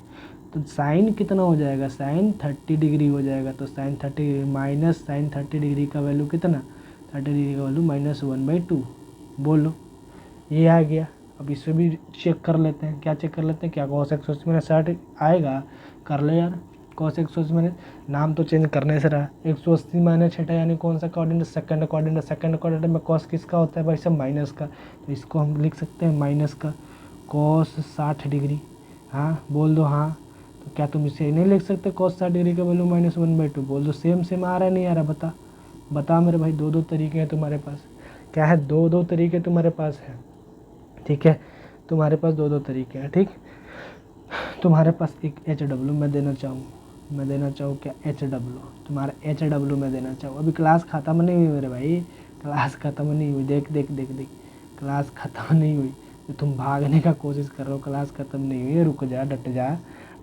तो साइन कितना हो जाएगा? साइन 30 डिग्री हो जाएगा। तो साइन 30 माइनस साइन 30 डिग्री का वैल्यू कितना? 30 डिग्री का वैल्यू -1/2। बोलो, ये आ गया। अब इससे भी चेक कर लेते हैं। क्या चेक कर लेते हैं? क्या cos 180 में 60 आएगा? कर ले यार। cos 180 में नाम तो चेंज करने से रहा। 180 माइनस थीटा यानी कौन सा quadrant? Second quadrant. Second quadrant में cos किसका होता है भाई साहब? माइनस का। तो इसको हम लिख सकते हैं माइनस का cos 60 डिग्री। हाँ बोल दो हाँ। तो क्या तुम इसे नहीं लिख सकते cos 60 डिग्री का वैल्यू -1/2? बोल दो। सेम आ रहा है नहीं आ रहा? बता मेरे भाई। दो तरीके हैं तुम्हारे पास। क्या है? दो तरीके तुम्हारे पास है। ठीक है, तुम्हारे पास दो तरीके हैं। ठीक, तुम्हारे पास एक HW मैं देना चाहूँ क्या? HW, तुम्हारा HW मैं देना चाहूँ। अभी क्लास ख़त्म नहीं हुई मेरे भाई, क्लास ख़त्म नहीं हुई। देख, क्लास ख़त्म नहीं हुई। तो तुम भागने का कोशिश कर रहे हो, क्लास ख़त्म नहीं हुई। रुक जा, डट जा।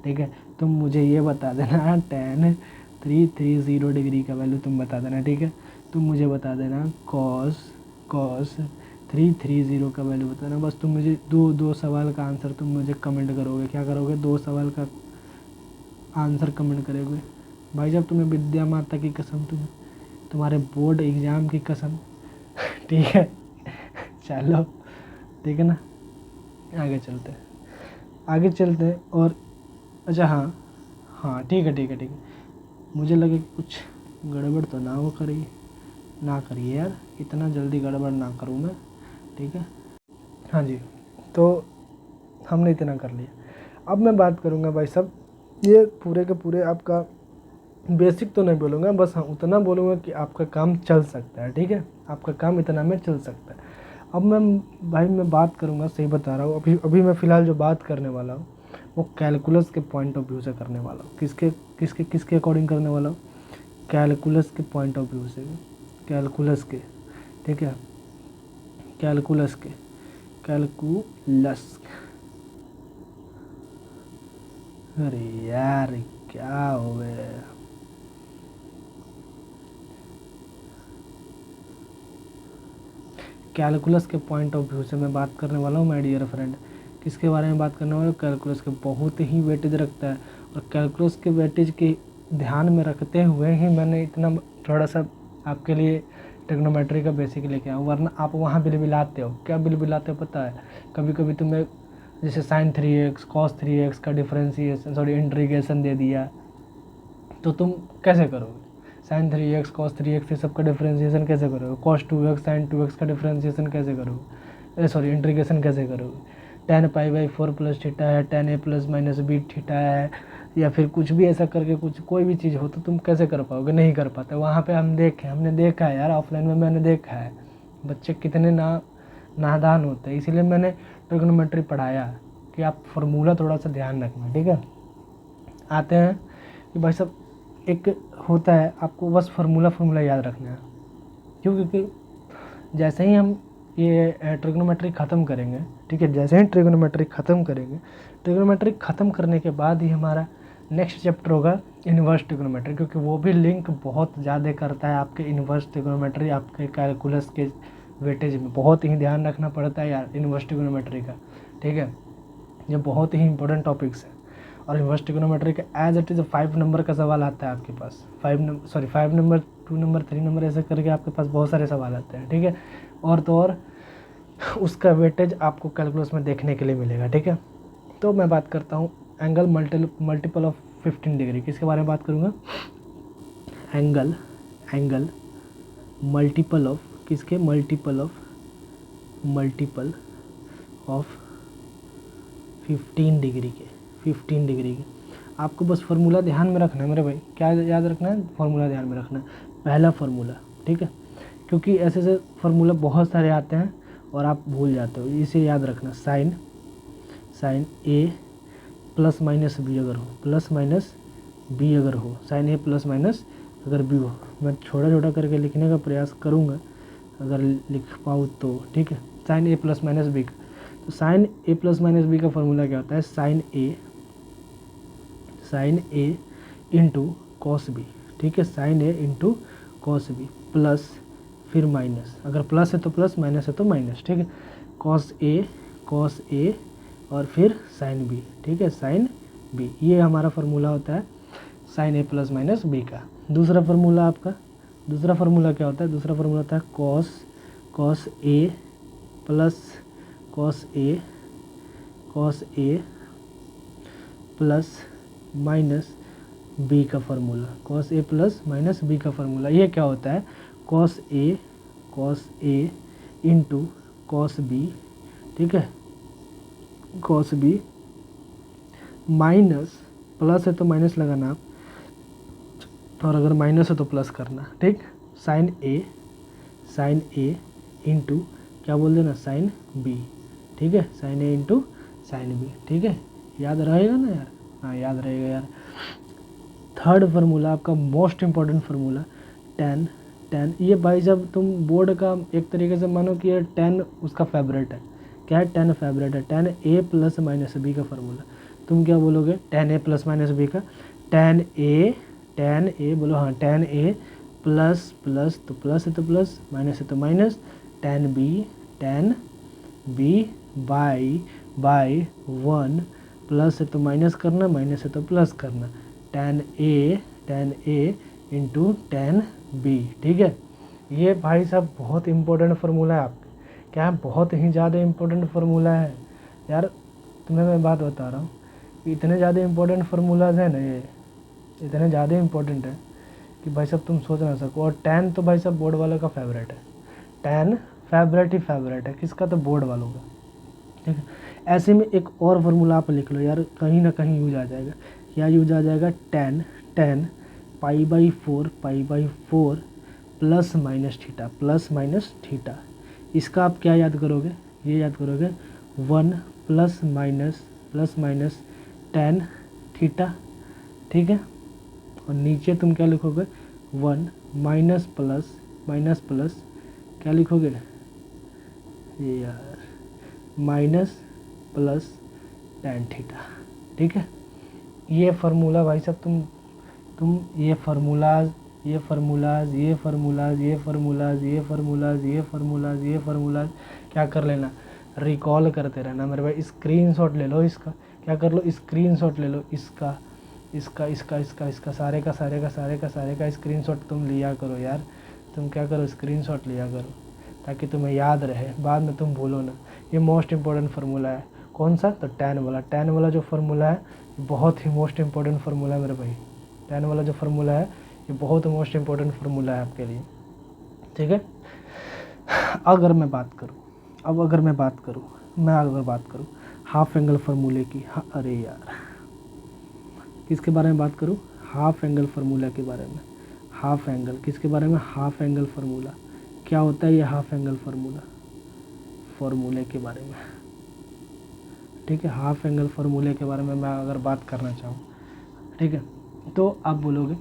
ठीक है, तुम मुझे ये बता देना tan 330 डिग्री का वैल्यू तुम बता देना। ठीक है, तुम मुझे बता देना cos 330 का वैल्यू बताना। बस तुम मुझे दो सवाल का आंसर तुम मुझे कमेंट करोगे। क्या करोगे? 2 सवाल का आंसर कमेंट करोगे। भाई साहब तुम्हें विद्या माता की कसम, तुम्हारे बोर्ड एग्ज़ाम की कसम। ठीक है, चलो ठीक है ना, आगे चलते हैं। और अच्छा हाँ ठीक है। मुझे लगे कुछ गड़बड़ तो ना करिए यार, इतना जल्दी गड़बड़ ना करूँ मैं। ठीक है, हाँ जी, तो हमने इतना कर लिया। अब मैं बात करूँगा भाई साहब, ये पूरे के पूरे आपका बेसिक तो नहीं बोलूँगा, बस हाँ उतना बोलूँगा कि आपका काम चल सकता है। ठीक है, आपका काम इतना में चल सकता है। अब मैं बात करूँगा, सही बता रहा हूँ, अभी मैं फ़िलहाल जो बात करने वाला हूँ वो कैलकुलस के पॉइंट ऑफ व्यू से करने वाला हूँ। किसके अकॉर्डिंग करने वाला हूँ? कैलकुलस के पॉइंट ऑफ व्यू से, कैलकुलस के। ठीक है, कैलकुलस। अरे यार क्या हो गया? कैलकुलस के पॉइंट ऑफ व्यू से मैं बात करने वाला हूँ माय डियर फ्रेंड। किसके बारे में बात करने वाला हूँ? कैलकुलस के। बहुत ही वेटेज रखता है, और कैलकुलस के वेटेज के ध्यान में रखते हुए ही मैंने इतना थोड़ा सा आपके लिए ट्रिग्नोमेट्री का बेसिक लेके आया हूँ। वरना आप वहाँ बिलबिलाते हो। क्या बिलबिलाते हो पता है? कभी कभी तुम्हें जैसे sin 3x cos 3x का डिफ्रेंशिएशन इंटीग्रेशन दे दिया, तो तुम कैसे करोगे? sin 3x cos 3x ये सब का डिफ्रेंशिएशन कैसे करोगे? cos 2x sin 2x का डिफ्रेंशिएशन कैसे करोगे? इंटीग्रेशन कैसे करोगे? tan pi by 4 plus theta है, tan a plus minus B theta है, या फिर कुछ भी ऐसा करके कुछ कोई भी चीज़ हो तो तुम कैसे कर पाओगे, नहीं कर पाते। वहाँ पे हमने देखा है यार, ऑफलाइन में मैंने देखा है बच्चे कितने नादान होते हैं। इसीलिए मैंने ट्रिग्नोमेट्री पढ़ाया कि आप फार्मूला थोड़ा सा ध्यान रखना, ठीक है। आते हैं कि भाई साहब एक होता है, आपको बस फार्मूला याद रखना है। क्यों? क्योंकि जैसे ही हम ये ट्रिग्नोमेट्री ख़त्म करेंगे, ठीक है, जैसे ही ट्रिग्नोमेट्री ख़त्म करेंगे, ट्रिग्नोमेट्री ख़त्म करने के बाद ही हमारा नेक्स्ट चैप्टर होगा इन्वर्स ट्रिग्नोमेट्री, क्योंकि वो भी लिंक बहुत ज़्यादा करता है आपके इन्वर्स ट्रिग्नोमेट्री, आपके कैलकुलस के वेटेज में। बहुत ही ध्यान रखना पड़ता है यार इन्वर्स ट्रिग्नोमेट्री का, ठीक है। ये बहुत ही इंपॉर्टेंट टॉपिक्स है। और इन्वर्स ट्रिग्नोमेट्री का एज इट इज़ 5 नंबर का सवाल आता है आपके पास, 5 नंबर 2 नंबर 3 नंबर ऐसे करके आपके पास बहुत सारे सवाल आते हैं, ठीक है। और तो और उसका वेटेज आपको कैलकुलस में देखने के लिए मिलेगा, ठीक है। तो मैं बात करता हूँ एंगल मल्टीपल ऑफ 15 डिग्री, किसके बारे में बात करूँगा? एंगल मल्टीपल ऑफ किसके? मल्टीपल ऑफ 15 डिग्री के। आपको बस फार्मूला ध्यान में रखना है मेरे भाई। क्या याद रखना है? फार्मूला ध्यान में रखना है, पहला फार्मूला, ठीक है। क्योंकि ऐसे फार्मूला बहुत सारे आते हैं और आप भूल जाते हो, इसे याद रखना। साइन ए प्लस माइनस बी अगर हो, साइन ए प्लस माइनस अगर बी हो, मैं छोटा करके लिखने का प्रयास करूँगा अगर लिख पाऊँ तो, ठीक है। साइन ए प्लस माइनस बी का, तो साइन ए प्लस माइनस बी का फॉर्मूला क्या होता है? साइन ए इंटू कॉस बी, ठीक है। साइन ए इंटू कॉस बी प्लस फिर माइनस, अगर प्लस है तो प्लस, माइनस है तो माइनस, ठीक है। कॉस ए और फिर साइन बी, ठीक है, साइन बी। ये हमारा फार्मूला होता है साइन ए प्लस माइनस बी का। दूसरा फार्मूला क्या होता है? दूसरा फार्मूला होता है cos A plus minus B का formula. Cos A plus minus B का फार्मूला ये क्या होता है? Cos A into cos B, ठीक है, कॉस बी माइनस, प्लस है तो माइनस लगाना आप, और अगर माइनस है तो प्लस करना, ठीक। साइन ए इंटू क्या बोल देना? साइन बी, ठीक है, साइन ए इंटू साइन बी, ठीक है। याद रहेगा ना यार? हाँ याद रहेगा यार। थर्ड फार्मूला आपका मोस्ट इम्पॉर्टेंट फार्मूला tan। ये भाई जब तुम बोर्ड का एक तरीके से मानो कि ये tan उसका फेवरेट है। क्या है? tan फेवरेट है। tan a plus minus B का फार्मूला तुम क्या बोलोगे? tan a plus minus B का tan a बोलो, हाँ tan a प्लस तो प्लस है तो प्लस, माइनस है तो minus, tan b by 1, plus है तो माइनस करना, माइनस है तो प्लस करना, tan a into tan b, ठीक है। ये भाई साहब बहुत इंपॉर्टेंट फार्मूला है आपके, क्या है? बहुत ही ज़्यादा इंपॉर्टेंट फार्मूला है यार। तुम्हें मैं बात बता रहा हूँ, इतने ज़्यादा इंपॉर्टेंट फार्मूलाज हैं ना, ये इतने ज़्यादा इंपॉर्टेंट है कि भाई साहब तुम सोच ना सको। और tan तो भाई साहब बोर्ड वालों का फेवरेट है, tan फेवरेट है किसका? तो बोर्ड वालों का, ठीक है। ऐसे में एक और फार्मूला आप लिख लो यार, कहीं ना कहीं यूज आ जाएगा। क्या यूज आ जाएगा? tan pi by 4 plus minus theta. इसका आप क्या याद करोगे? ये याद करोगे 1 प्लस माइनस tan थीटा, ठीक है। और नीचे तुम क्या लिखोगे? 1 माइनस प्लस क्या लिखोगे ये यार? माइनस प्लस tan थीटा, ठीक है। ये फार्मूला भाई साहब तुम ये फार्मूलाज क्या कर लेना? रिकॉल करते रहना मेरे भाई। स्क्रीनशॉट ले लो इसका, क्या कर लो? स्क्रीनशॉट ले लो इसका सारे का स्क्रीनशॉट तुम लिया करो यार। तुम क्या करो? स्क्रीनशॉट लिया करो ताकि तुम्हें याद रहे, बाद में तुम भूलो ना। ये मोस्ट इंपॉर्टेंट फार्मूला है। कौन सा? तो tan वाला जो फार्मूला है बहुत ही मोस्ट इंपॉर्टेंट फार्मूला है मेरे भाई। tan वाला जो फार्मूला है ये बहुत मोस्ट इंपॉर्टेंट फार्मूला है आपके लिए, ठीक है। अगर मैं बात करूँ हाफ एंगल फार्मूले की। अरे यार, किसके बारे में बात करूँ? हाफ एंगल फार्मूला के बारे में। हाफ एंगल किसके बारे में? Half angle formula. क्या होता है ये हाफ एंगल फार्मूला? फार्मूले के बारे में, ठीक है। हाफ एंगल फार्मूले के बारे में मैं अगर बात करना चाहूँ, ठीक है, तो आप बोलोगे,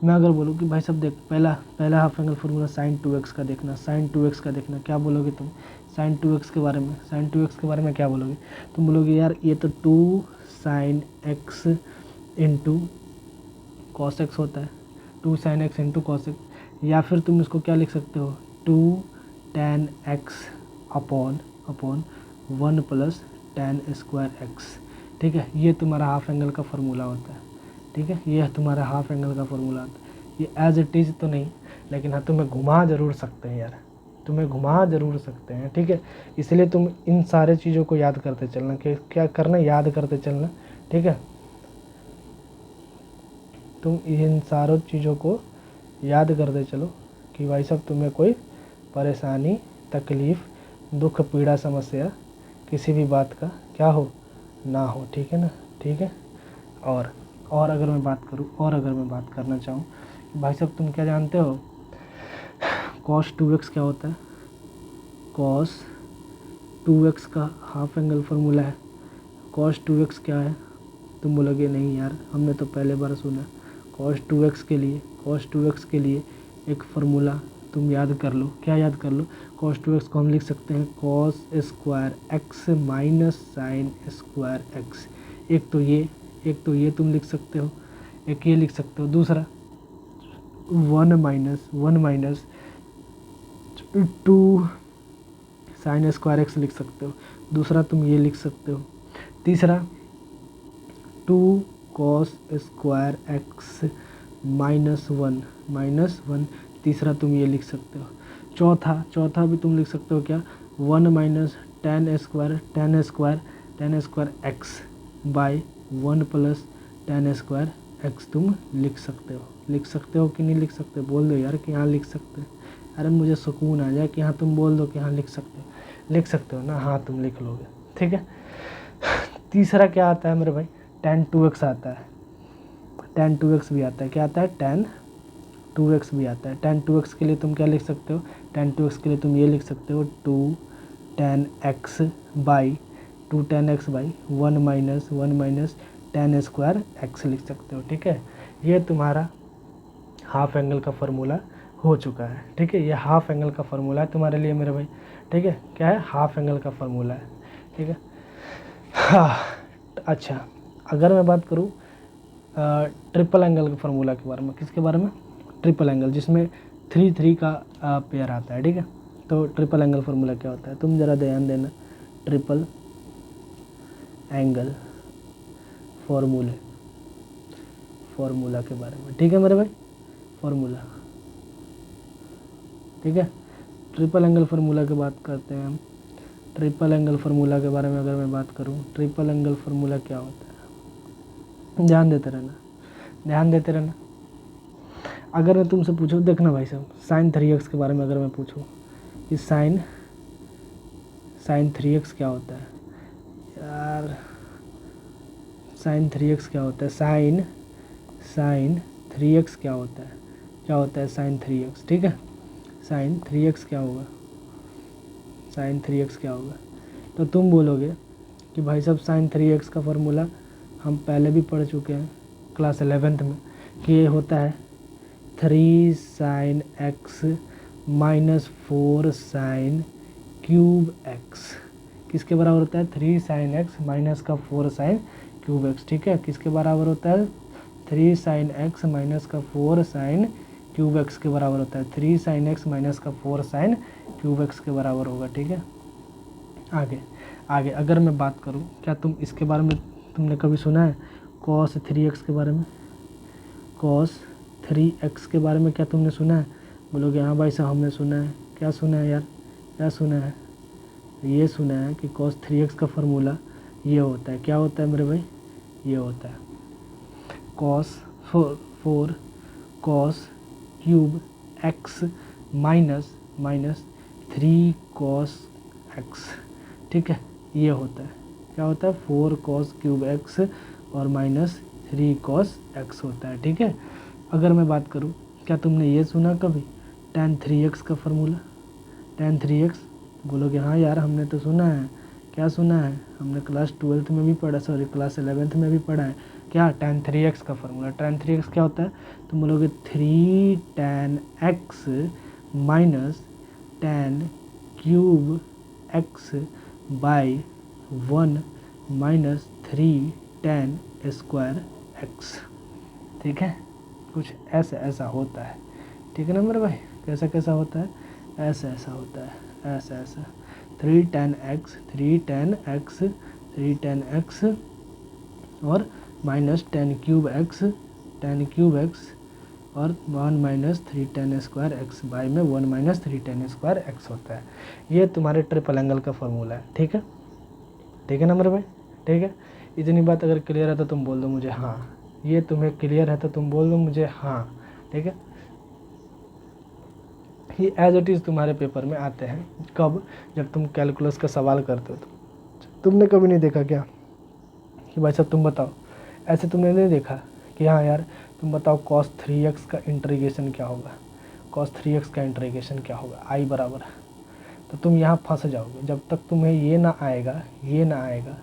मैं अगर बोलूँ कि भाई साहब देख, पहला half angle formula sin 2x का देखना, sin 2x का देखना, क्या बोलोगे तुम? sin 2x के बारे में, sin 2x के बारे में क्या बोलोगे? तुम बोलोगे यार ये तो 2 sin x into cos x होता है, 2 sin x into cos x. या फिर तुम इसको क्या लिख सकते हो? 2 tan x upon 1 plus tan square x, ठीक है। ये तुम्हारा हाफ एंगल का फार्मूला होता है, ठीक है। ये तुम्हारा हाफ एंगल का फार्मूला होता है। ये एज इट इज़ तो नहीं, लेकिन हाँ तुम्हें घुमा ज़रूर सकते हैं यार, तुम्हें घुमा ज़रूर सकते हैं, ठीक है। इसलिए तुम इन सारे चीज़ों को याद करते चलना, कि क्या करना, याद करते चलना, ठीक है। तुम इन सारों चीज़ों को याद करते चलो कि भाई साहब तुम्हें कोई परेशानी, तकलीफ़, दुख, पीड़ा, समस्या किसी भी बात का क्या हो ना हो, ठीक है ना, ठीक है। और अगर मैं बात करूँ, और अगर मैं बात करना चाहूँ, भाई साहब तुम क्या जानते हो cos 2x क्या होता है? cos 2x का हाफ एंगल फार्मूला है। cos 2x क्या है? तुम बोलोगे नहीं यार, हमने तो पहले बार सुना। cos 2x के लिए एक फार्मूला तुम याद कर लो। क्या याद कर लो? cos 2x को हम लिख सकते हैं cos square x minus sine square x. एक तो ये तुम लिख सकते हो, एक ये लिख सकते हो। दूसरा 1 माइनस 2 साइन स्क्वायर एक्स लिख सकते हो। दूसरा तुम ये लिख सकते हो। तीसरा 2 cos square x minus one, तीसरा तुम ये लिख सकते हो। चौथा भी तुम लिख सकते हो क्या? 1 minus tan square X by 1 plus tan square X तुम लिख सकते हो कि नहीं लिख सकते? बोल दो यार कि हाँ लिख सकते हो। अरे मुझे सुकून आ जाए कि हाँ तुम बोल दो कि हाँ लिख सकते हो ना, हाँ तुम लिख लोगे, ठीक है। तीसरा क्या आता है मेरे भाई? tan 2x आता है, tan 2x भी आता है। क्या आता है? tan 2x भी आता है। tan 2x के लिए तुम क्या लिख सकते हो? tan 2x के लिए तुम ये लिख सकते हो 2 tan x by 1 minus tan square x लिख सकते हो, ठीक है। ये तुम्हारा हाफ एंगल का फार्मूला हो चुका है, ठीक है। ये हाफ एंगल का फार्मूला है तुम्हारे लिए मेरे भाई, ठीक है। क्या है? हाफ एंगल का फार्मूला है, ठीक है। हाँ, अच्छा, अगर मैं बात करूँ ट्रिपल एंगल के फार्मूला के बारे में, किसके बारे में? ट्रिपल एंगल, जिसमें 3 का पेयर आता है, ठीक है। तो ट्रिपल एंगल फार्मूला क्या होता है? तुम ज़रा ध्यान देना। ट्रिपल एंगल फार्मूला के बारे में, ठीक है मेरे भाई, फार्मूला, ठीक है। ट्रिपल एंगल फार्मूला की बात करते हैं हम। ट्रिपल एंगल फार्मूला के बारे में अगर मैं बात करूं, ट्रिपल एंगल फार्मूला क्या होता है? ध्यान देते रहना। अगर मैं तुमसे पूछूं, देखना भाई साहब, sin 3x के बारे में अगर मैं पूछूं कि sin 3x क्या होता है यार, sin 3x क्या होता है? sin 3x क्या होता है sin 3x, ठीक है। sin 3x क्या होगा? तो तुम बोलोगे कि भाई साहब sin 3x का फार्मूला हम पहले भी पढ़ चुके हैं क्लास 11th में, कि ये होता है 3 sin x minus 4 sin cube x। किसके बराबर होता है? 3 sin x माइनस का 4 sin क्यूब x, ठीक है। किसके बराबर होता है? 3 sin x माइनस का 4 sin क्यूब x के बराबर होता है। 3 sin x माइनस का 4 sin क्यूब x के बराबर होगा, ठीक है। आगे अगर मैं बात करूं, क्या तुम इसके बारे में तुमने कभी सुना है cos 3x के बारे में? cos 3x के बारे में क्या तुमने सुना है? बोलोगे हाँ भाई साहब हमने सुना है। क्या सुना है यार? क्या सुना है? ये सुना है कि cos 3x का फार्मूला ये होता है। क्या होता है मेरे भाई? ये होता है cos 4 cos cube x minus 3 cos x, ठीक है। ये होता है क्या होता है 4 cos क्यूब एक्स और माइनस 3 cos x होता है। ठीक है, अगर मैं बात करूँ, क्या तुमने ये सुना कभी tan 3x का फॉर्मूला? tan 3x बोलोगे हाँ यार हमने तो सुना है। क्या सुना है? हमने क्लास 12th में भी पढ़ा, सॉरी क्लास 11th में भी पढ़ा है। क्या? tan 3x का फॉर्मूला। tan 3x क्या होता है? तुम बोलोगे 3 tan x minus tan cube x by 1 minus 3 tan square x। ठीक है, कुछ ऐसा ऐसा होता है। ठीक है ना मेरे भाई, कैसा कैसा होता है? ऐसा ऐसा होता है, ऐसा ऐसा 3 tan x 3 tan x 3 tan x और माइनस tan क्यूब x और 1 minus 3 tan square x by में 1 माइनस 3 tan स्क्वायर एक्स होता है। ये तुम्हारे ट्रिपल एंगल का फॉर्मूला है। ठीक है, ठीक है ना मेरे भाई? ठीक है, इतनी बात अगर क्लियर है तो तुम बोल दो मुझे हाँ। ये तुम्हें क्लियर है तो तुम बोल दो मुझे हाँ। ठीक है, ये एज इट इज़ तुम्हारे पेपर में आते हैं। कब? जब तुम कैलकुलस का सवाल करते हो। तो तुमने कभी नहीं देखा क्या कि भाई साहब तुम बताओ, ऐसे तुमने नहीं देखा कि हाँ यार तुम बताओ cos 3x का इंटीग्रेशन क्या होगा, cos 3x का इंटीग्रेशन क्या होगा, आई बराबर है। तो तुम यहाँ फंस जाओगे जब तक तुम्हें ये ना आएगा, ये ना आएगा।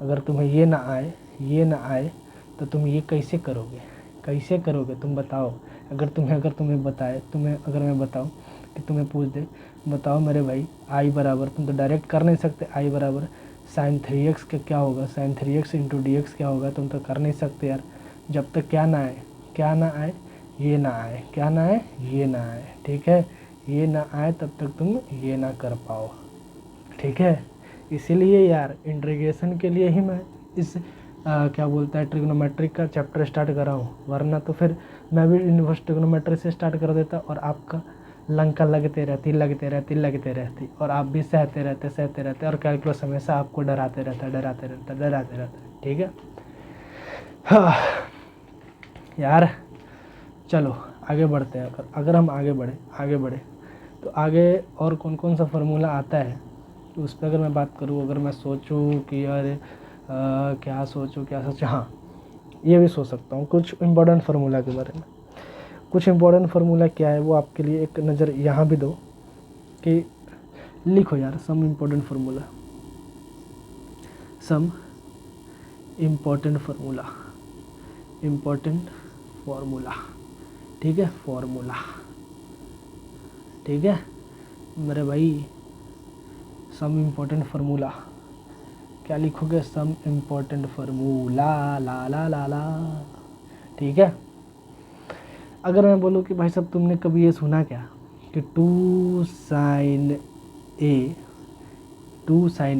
अगर तुम्हें ये ना आए, ये ना आए तो तुम ये कैसे करोगे, कैसे करोगे तुम बताओ। अगर तुम्हें बताए, अगर मैं बताऊँ कि तुम्हें पूछ दे, बताओ मेरे भाई आई बराबर, तुम तो डायरेक्ट कर नहीं सकते, आई बराबर साइन 3x का क्या होगा, sign 3x into D x क्या होगा, तुम तो कर नहीं सकते यार। जब तक क्या ना आए, क्या ना आए, ये ना आए, क्या ना आए, ये ना आए। ठीक है, ये ना आए तब तक तुम ये ना कर पाओ। ठीक है, इसीलिए यार इंटीग्रेशन के लिए ही मैं इस क्या बोलता है ट्रिग्नोमेट्रिक का चैप्टर स्टार्ट कर रहा हूँ, वरना तो फिर मैं भी इन्वर्स ट्रिग्नोमेट्री से स्टार्ट कर देता और आपका लंका लगते रहती और आप भी सहते रहते और कैलकुलस हमेशा आपको डराते रहता। ठीक है, हाँ यार चलो आगे बढ़ते हैं। अगर हम आगे बढ़े तो आगे और कौन कौन सा फार्मूला आता है, तो उस पर अगर मैं बात करूँ, अगर मैं सोचूं कि यार क्या सोचूं, हाँ ये भी सोच सकता हूँ कुछ इम्पोर्टेंट फार्मूला के बारे में। कुछ इम्पोर्टेंट फार्मूला क्या है वो आपके लिए एक नज़र यहाँ भी दो कि लिखो यार some important formula, some important formula. ठीक है, फार्मूला। ठीक है मेरे भाई, सम इम्पोर्टेंट फार्मूला क्या लिखोगे? सम इम्पोर्टेंट फार्मूला, ला ला ला ला। ठीक है, अगर मैं बोलूँ कि भाई साहब तुमने कभी ये सुना क्या कि 2 sin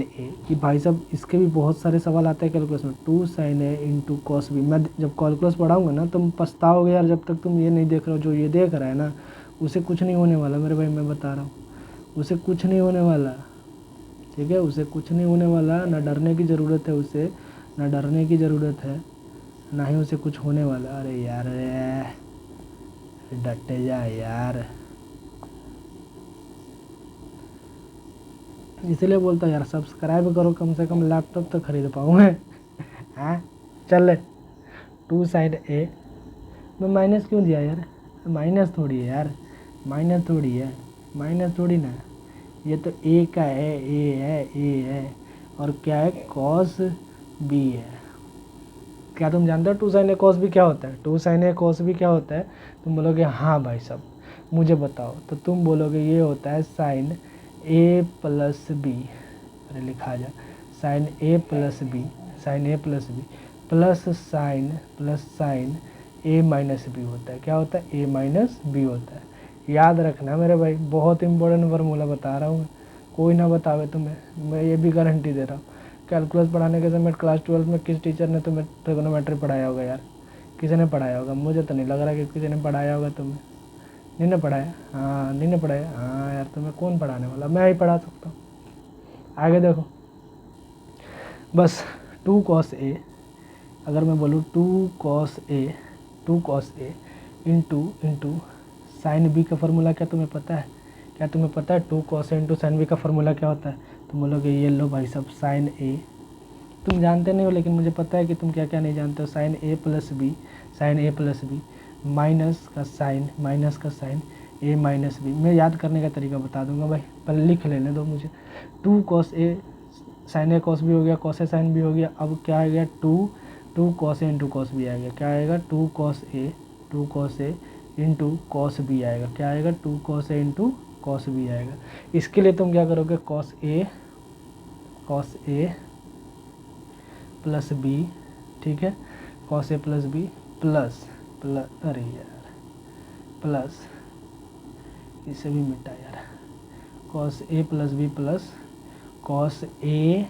a, कि भाई साहब इसके भी बहुत सारे सवाल आते हैं कैलकुलस में। 2 sin a into cos B. मैं जब कैलकुलस पढ़ाऊँगा ना तुम पछताओगे यार, जब तक तुम ये नहीं देख रहे हो। जो ये देख रहा है ना उसे कुछ नहीं होने वाला मेरे भाई, मैं बता रहा हूँ, उसे कुछ नहीं होने वाला। ठीक है, उसे कुछ नहीं होने वाला, ना डरने की ज़रूरत है उसे, ना डरने की ज़रूरत है, ना ही उसे कुछ होने वाला। अरे यार डटे जा यार, इसलिए बोलता यार सब्सक्राइब करो, कम से कम लैपटॉप तो खरीद पाऊँ मैं। हाँ चल 2 sin a मैं माइनस क्यों दिया यार, माइनस थोड़ी है यार, माइनस थोड़ी ना, ये तो ए का है, ए है और क्या है cos b है। क्या तुम जानते हो 2 sin a cos b क्या होता है? 2 sin a cos b क्या होता है? तुम बोलोगे हाँ भाई साहब मुझे बताओ, तो तुम बोलोगे ये होता है साइन a प्लस बी, अरे लिखा जा sine a plus B plus sine a minus B होता है। क्या होता है? a माइनस बी होता है। याद रखना मेरे भाई, बहुत इंपॉर्टेंट फार्मूला बता रहा हूँ मैं, कोई ना बतावे तुम्हें, मैं ये भी गारंटी दे रहा हूँ। कैलकुलस पढ़ाने के समय क्लास 12 में किस टीचर ने तुम्हें ट्रिग्नोमेट्री पढ़ाया होगा यार? किसी ने पढ़ाया होगा? मुझे तो नहीं लग रहा कि किसी ने पढ़ाया होगा तुम्हें। नहीं ना पढ़ाया? हाँ नहीं ना पढ़ाया, हाँ यार तुम्हें कौन पढ़ाने वाला, मैं ही पढ़ा सकता हूँ। आगे देखो बस 2 cos a, अगर मैं बोलूँ 2 cos a into sine B का फार्मूला क्या तुम्हें पता है? क्या तुम्हें पता है 2 cos a into sine B का फार्मूला क्या होता है? तुम बोलोगे ये लो भाई साहब साइन a तुम जानते नहीं हो, लेकिन मुझे पता है कि तुम क्या क्या नहीं जानते हो। साइन ए प्लस बी, साइन ए प्लस बी, माइनस का साइन ए माइनस बी। मैं याद करने का तरीका बता दूंगा भाई, पहले लिख लेने दो मुझे। 2 cos A sign A cos B हो गया, कॉस ए साइन बी हो गया। अब क्या आ गया, 2 cos A into cos B आएगा। क्या आएगा, 2 cos A into cos B आएगा। क्या आएगा, 2 cos A into cos B आएगा। इसके लिए तुम क्या करोगे, कॉस ए प्लस बी, ठीक है, cos A plus B plus अरे यार प्लस, इसे भी मिटा यार, cos A plus B plus cos A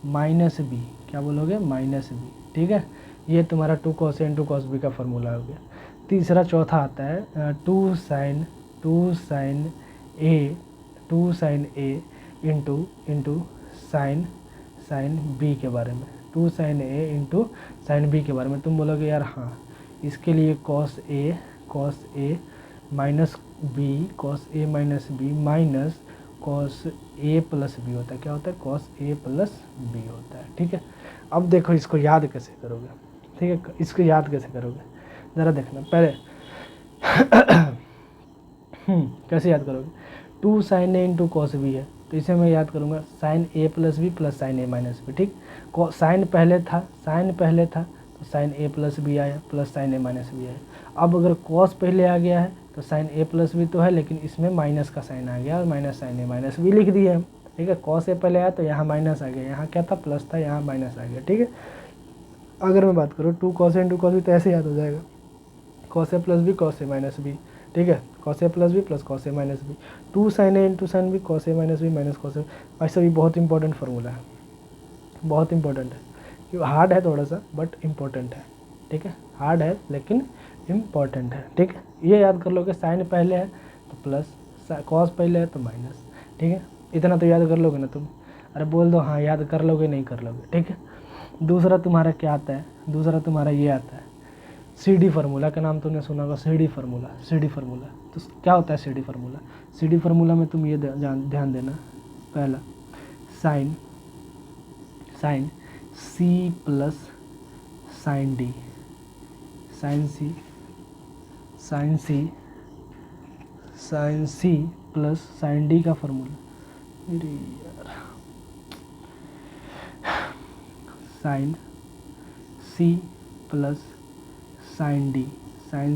minus B. क्या बोलोगे, माइनस बी, ठीक है। ये तुम्हारा 2 cos A into cos B का फॉर्मूला हो गया। तीसरा चौथा आता है 2 साइन ए इंटू साइन बी के बारे में। 2 साइन ए इंटू साइन बी के बारे में तुम बोलोगे यार हाँ, इसके लिए cos A minus B minus cos A plus B होता है। क्या होता है, कॉस ए प्लस बी होता है, ठीक है। अब देखो इसको याद कैसे करोगे, ठीक है, इसको याद कैसे करोगे ज़रा देखना पहले। कैसे याद करोगे, 2 साइन ए इंटू कॉस बी है, तो इसे मैं याद करूँगा साइन ए प्लस बी प्लस साइन ए माइनस बी, ठीक। साइन पहले था तो साइन ए प्लस बी आया प्लस साइन ए माइनस बी आया। अब अगर कॉस पहले आ गया है तो साइन ए प्लस बी तो है, लेकिन इसमें माइनस का साइन आ गया और माइनस साइन ए माइनस बी लिख दिया है, ठीक है। कॉस ए पहले आया तो यहाँ माइनस आ गया, यहाँ क्या था, प्लस था, यहाँ माइनस आ गया, ठीक है। अगर मैं बात करूँ 2 cos A into cos B तो ऐसे याद हो जाएगा, cos A plus B cos A minus B, ठीक है, cos A plus B plus cos A minus B. 2 sign A into sine B cos A minus B minus cos A. ऐसा भी बहुत इंपॉर्टेंट फार्मूला है, बहुत इंपॉर्टेंट है, क्यों हार्ड है थोड़ा सा बट इम्पोर्टेंट है, ठीक है। हार्ड है लेकिन इम्पॉर्टेंट है, ठीक है। ये याद कर लोगे, साइन पहले है तो प्लस, कॉस पहले है तो माइनस, ठीक है। इतना तो याद कर लोगे ना तुम, अरे बोल दो हाँ याद कर लोगे, नहीं कर लोगे, ठीक है। दूसरा तुम्हारा क्या आता है, दूसरा तुम्हारा ये आता है CD फार्मूला का नाम तुमने सुना होगा, CD फार्मूला। तो क्या होता है CD फार्मूला में तुम ये ध्यान देना, पहला sine C plus sine D, sine C plus sine D का फार्मूला, अरे यार, sine C plus sine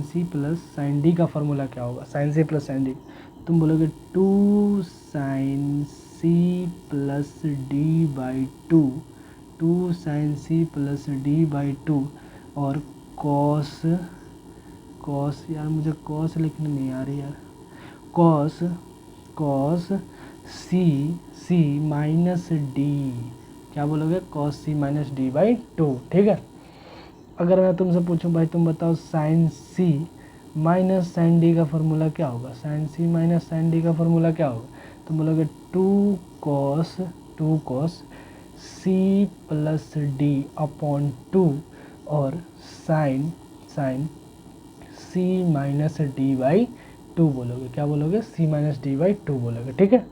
C plus sine D का फार्मूला क्या होगा, sine C plus sine D। तुम बोलोगे 2 sine C plus D by 2 sine C plus D by 2 और कॉस यार मुझे कॉस लिखने नहीं आ रही यार, कॉस C माइनस D। क्या बोलोगे, cos C minus D by 2, ठीक है। अगर मैं तुमसे पूछूं भाई तुम बताओ sine C minus sine D का फार्मूला क्या होगा, sine C minus sine D का फार्मूला क्या होगा, तुम बोलोगे 2 cos C plus D upon 2 और sine C minus D by 2 बोलोगे। क्या बोलोगे, C माइनस D बाई 2 बोलोगे, ठीक है।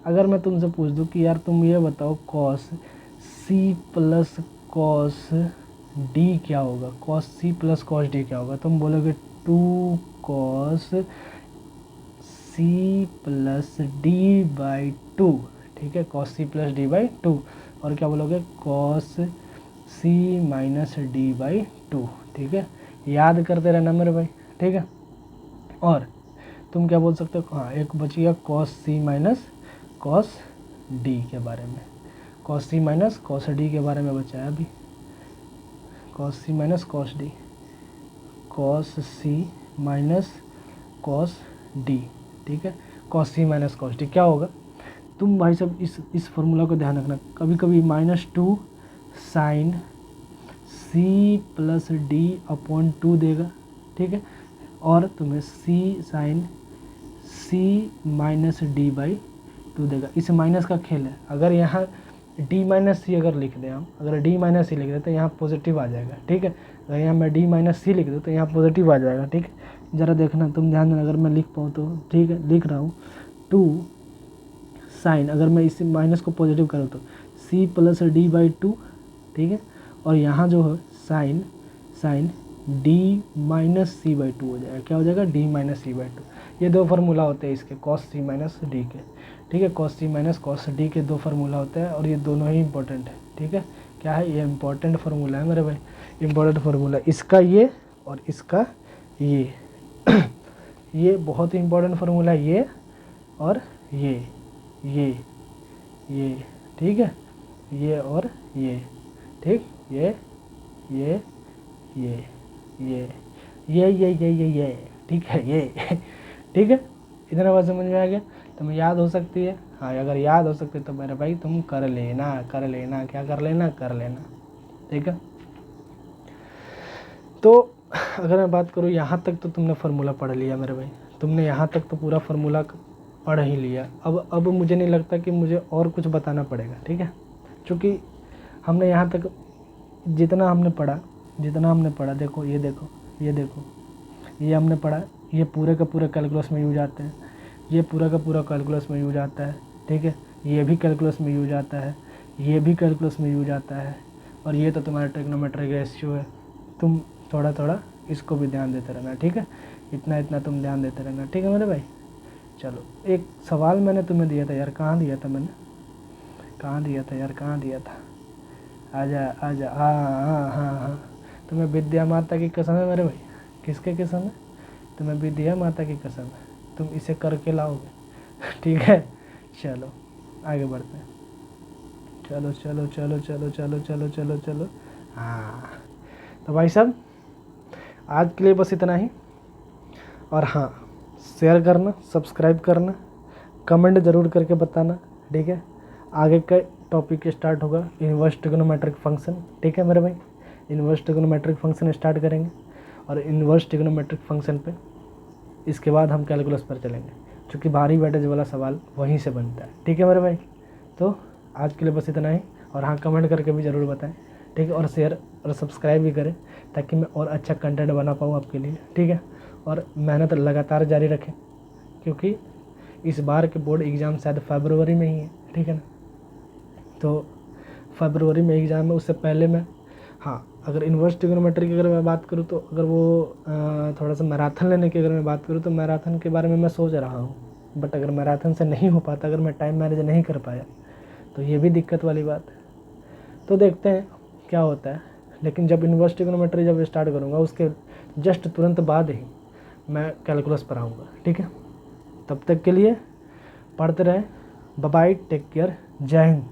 अगर मैं तुमसे पूछ दूं कि यार तुम ये बताओ cos C plus cos D क्या होगा, cos C plus cos D क्या होगा, तुम बोलोगे 2 cos C plus D by 2, ठीक है, cos C plus D by 2। और क्या बोलोगे, cos C minus D by 2, ठीक है। याद करते रहना मेरे भाई, ठीक है। और तुम क्या बोल सकते हो, हाँ एक बच गया cos C minus cos D के बारे में, cos C minus cos D के बारे में बचा है अभी, cos C minus cos D, cos C minus cos D, ठीक है, cos C minus cos D क्या होगा। तुम भाई सब इस फॉर्मूला को ध्यान रखना, कभी कभी -2 sine C plus D upon 2 देगा, ठीक है, और तुम्हें C sine C minus D by 2 देगा। इस माइनस का खेल है, अगर यहाँ D माइनस C अगर लिख दें हम, अगर D माइनस C लिख दें तो यहाँ पॉजिटिव आ जाएगा, ठीक है। अगर यहाँ मैं D माइनस C लिख दूँ तो यहाँ पॉजिटिव आ जाएगा, ठीक है। ज़रा देखना, तुम ध्यान देना, अगर मैं लिख पाऊँ तो, ठीक है, लिख रहा हूँ 2 साइन, अगर मैं इस माइनस को पॉजिटिव करूँ तो c+d/2, ठीक है। और यहाँ जो है साइन d-c/2 हो जाएगा। क्या हो जाएगा? d-c/2। ये दो फार्मूला होते हैं इसके, cos c माइनस डी के, ठीक है। cos c minus cos d के दो फार्मूला होते हैं और ये दोनों ही इंपॉर्टेंट है, ठीक है। क्या है? ये इंपॉर्टेंट फार्मूला है मेरे भाई, इंपॉर्टेंट फार्मूला। इसका ये और इसका ये ये बहुत ही इंपॉर्टेंट फार्मूला है, ये और ये, ठीक है। ये और ये, ठीक। ये ठीक है, ये ठीक है। इतना बात समझ में आ गया? तुम्हें याद हो सकती है? हाँ, अगर याद हो सकती है तो मेरे भाई तुम कर लेना, क्या कर लेना, ठीक है। तो अगर मैं बात करूँ, यहाँ तक तो तुमने फार्मूला पढ़ लिया मेरे भाई, तुमने यहाँ तक तो पूरा फार्मूला पढ़ ही लिया। अब मुझे नहीं लगता कि मुझे और कुछ बताना पड़ेगा, ठीक है। क्योंकि हमने यहाँ तक जितना हमने पढ़ा, देखो ये हमने पढ़ा, ये पूरे का पूरा कैलकुलस में यूज आते हैं, ये पूरा का पूरा कैलकुलस में यूज आता है, ठीक है। ये भी कैलकुलस में यूज आता है, ये भी कैलकुलस में यूज आता है, और ये तो तुम्हारा ट्रिग्नोमेट्रिक रेशियो है। तुम थोड़ा थोड़ा इसको भी ध्यान देते रहना, ठीक है। इतना तुम ध्यान देते रहना, ठीक है मेरे भाई। चलो, एक सवाल मैंने तुम्हें दिया था यार, कहाँ दिया था? आजा। हाँ। तुम्हें विद्या माता की कसम है मेरे भाई। किसके कसम है? तुम्हें विद्या माता की कसम है, तुम इसे करके लाओगे, ठीक है। चलो आगे बढ़ते हैं। चलो। हाँ, तो भाई साहब आज के लिए बस इतना ही। और हाँ, शेयर करना, सब्सक्राइब करना, कमेंट ज़रूर करके बताना, ठीक है। आगे का टॉपिक स्टार्ट होगा इनवर्स ट्रिग्नोमेट्रिक फंक्शन, ठीक है मेरे भाई। इनवर्स ट्रिग्नोमेट्रिक फंक्शन स्टार्ट करेंगे, और इनवर्स ट्रिग्नोमेट्रिक फंक्शन पे इसके बाद हम कैलकुलस पर चलेंगे, क्योंकि भारी वेटेज वाला सवाल वहीं से बनता है, ठीक है मेरे भाई। तो आज के लिए बस इतना ही। और हाँ, कमेंट करके भी ज़रूर बताएं, ठीक है। और शेयर और सब्सक्राइब भी करें, ताकि मैं और अच्छा कंटेंट बना पाऊँ आपके लिए, ठीक है। और मेहनत लगातार जारी रखें, क्योंकि इस बार के बोर्ड एग्ज़ाम शायद फरवरी में ही है, ठीक है ना। तो फरवरी में एग्ज़ाम है, उससे पहले मैं, हाँ, अगर इनवर्स ट्रिग्नोमेट्री की अगर मैं बात करूँ तो अगर वो थोड़ा सा मैराथन लेने की अगर मैं बात करूँ तो मैराथन के बारे में मैं सोच रहा हूँ। बट अगर मैराथन से नहीं हो पाता, अगर मैं टाइम मैनेज नहीं कर पाया, तो ये भी दिक्कत वाली बात है। तो देखते हैं क्या होता है। लेकिन जब इनवर्स ट्रिग्नोमेट्री जब स्टार्ट करूँगा, उसके जस्ट तुरंत बाद ही मैं कैलकुलस पर आऊँगा, ठीक है। तब तक के लिए पढ़ते रहें। बाय बाय, टेक केयर, जय हिंद।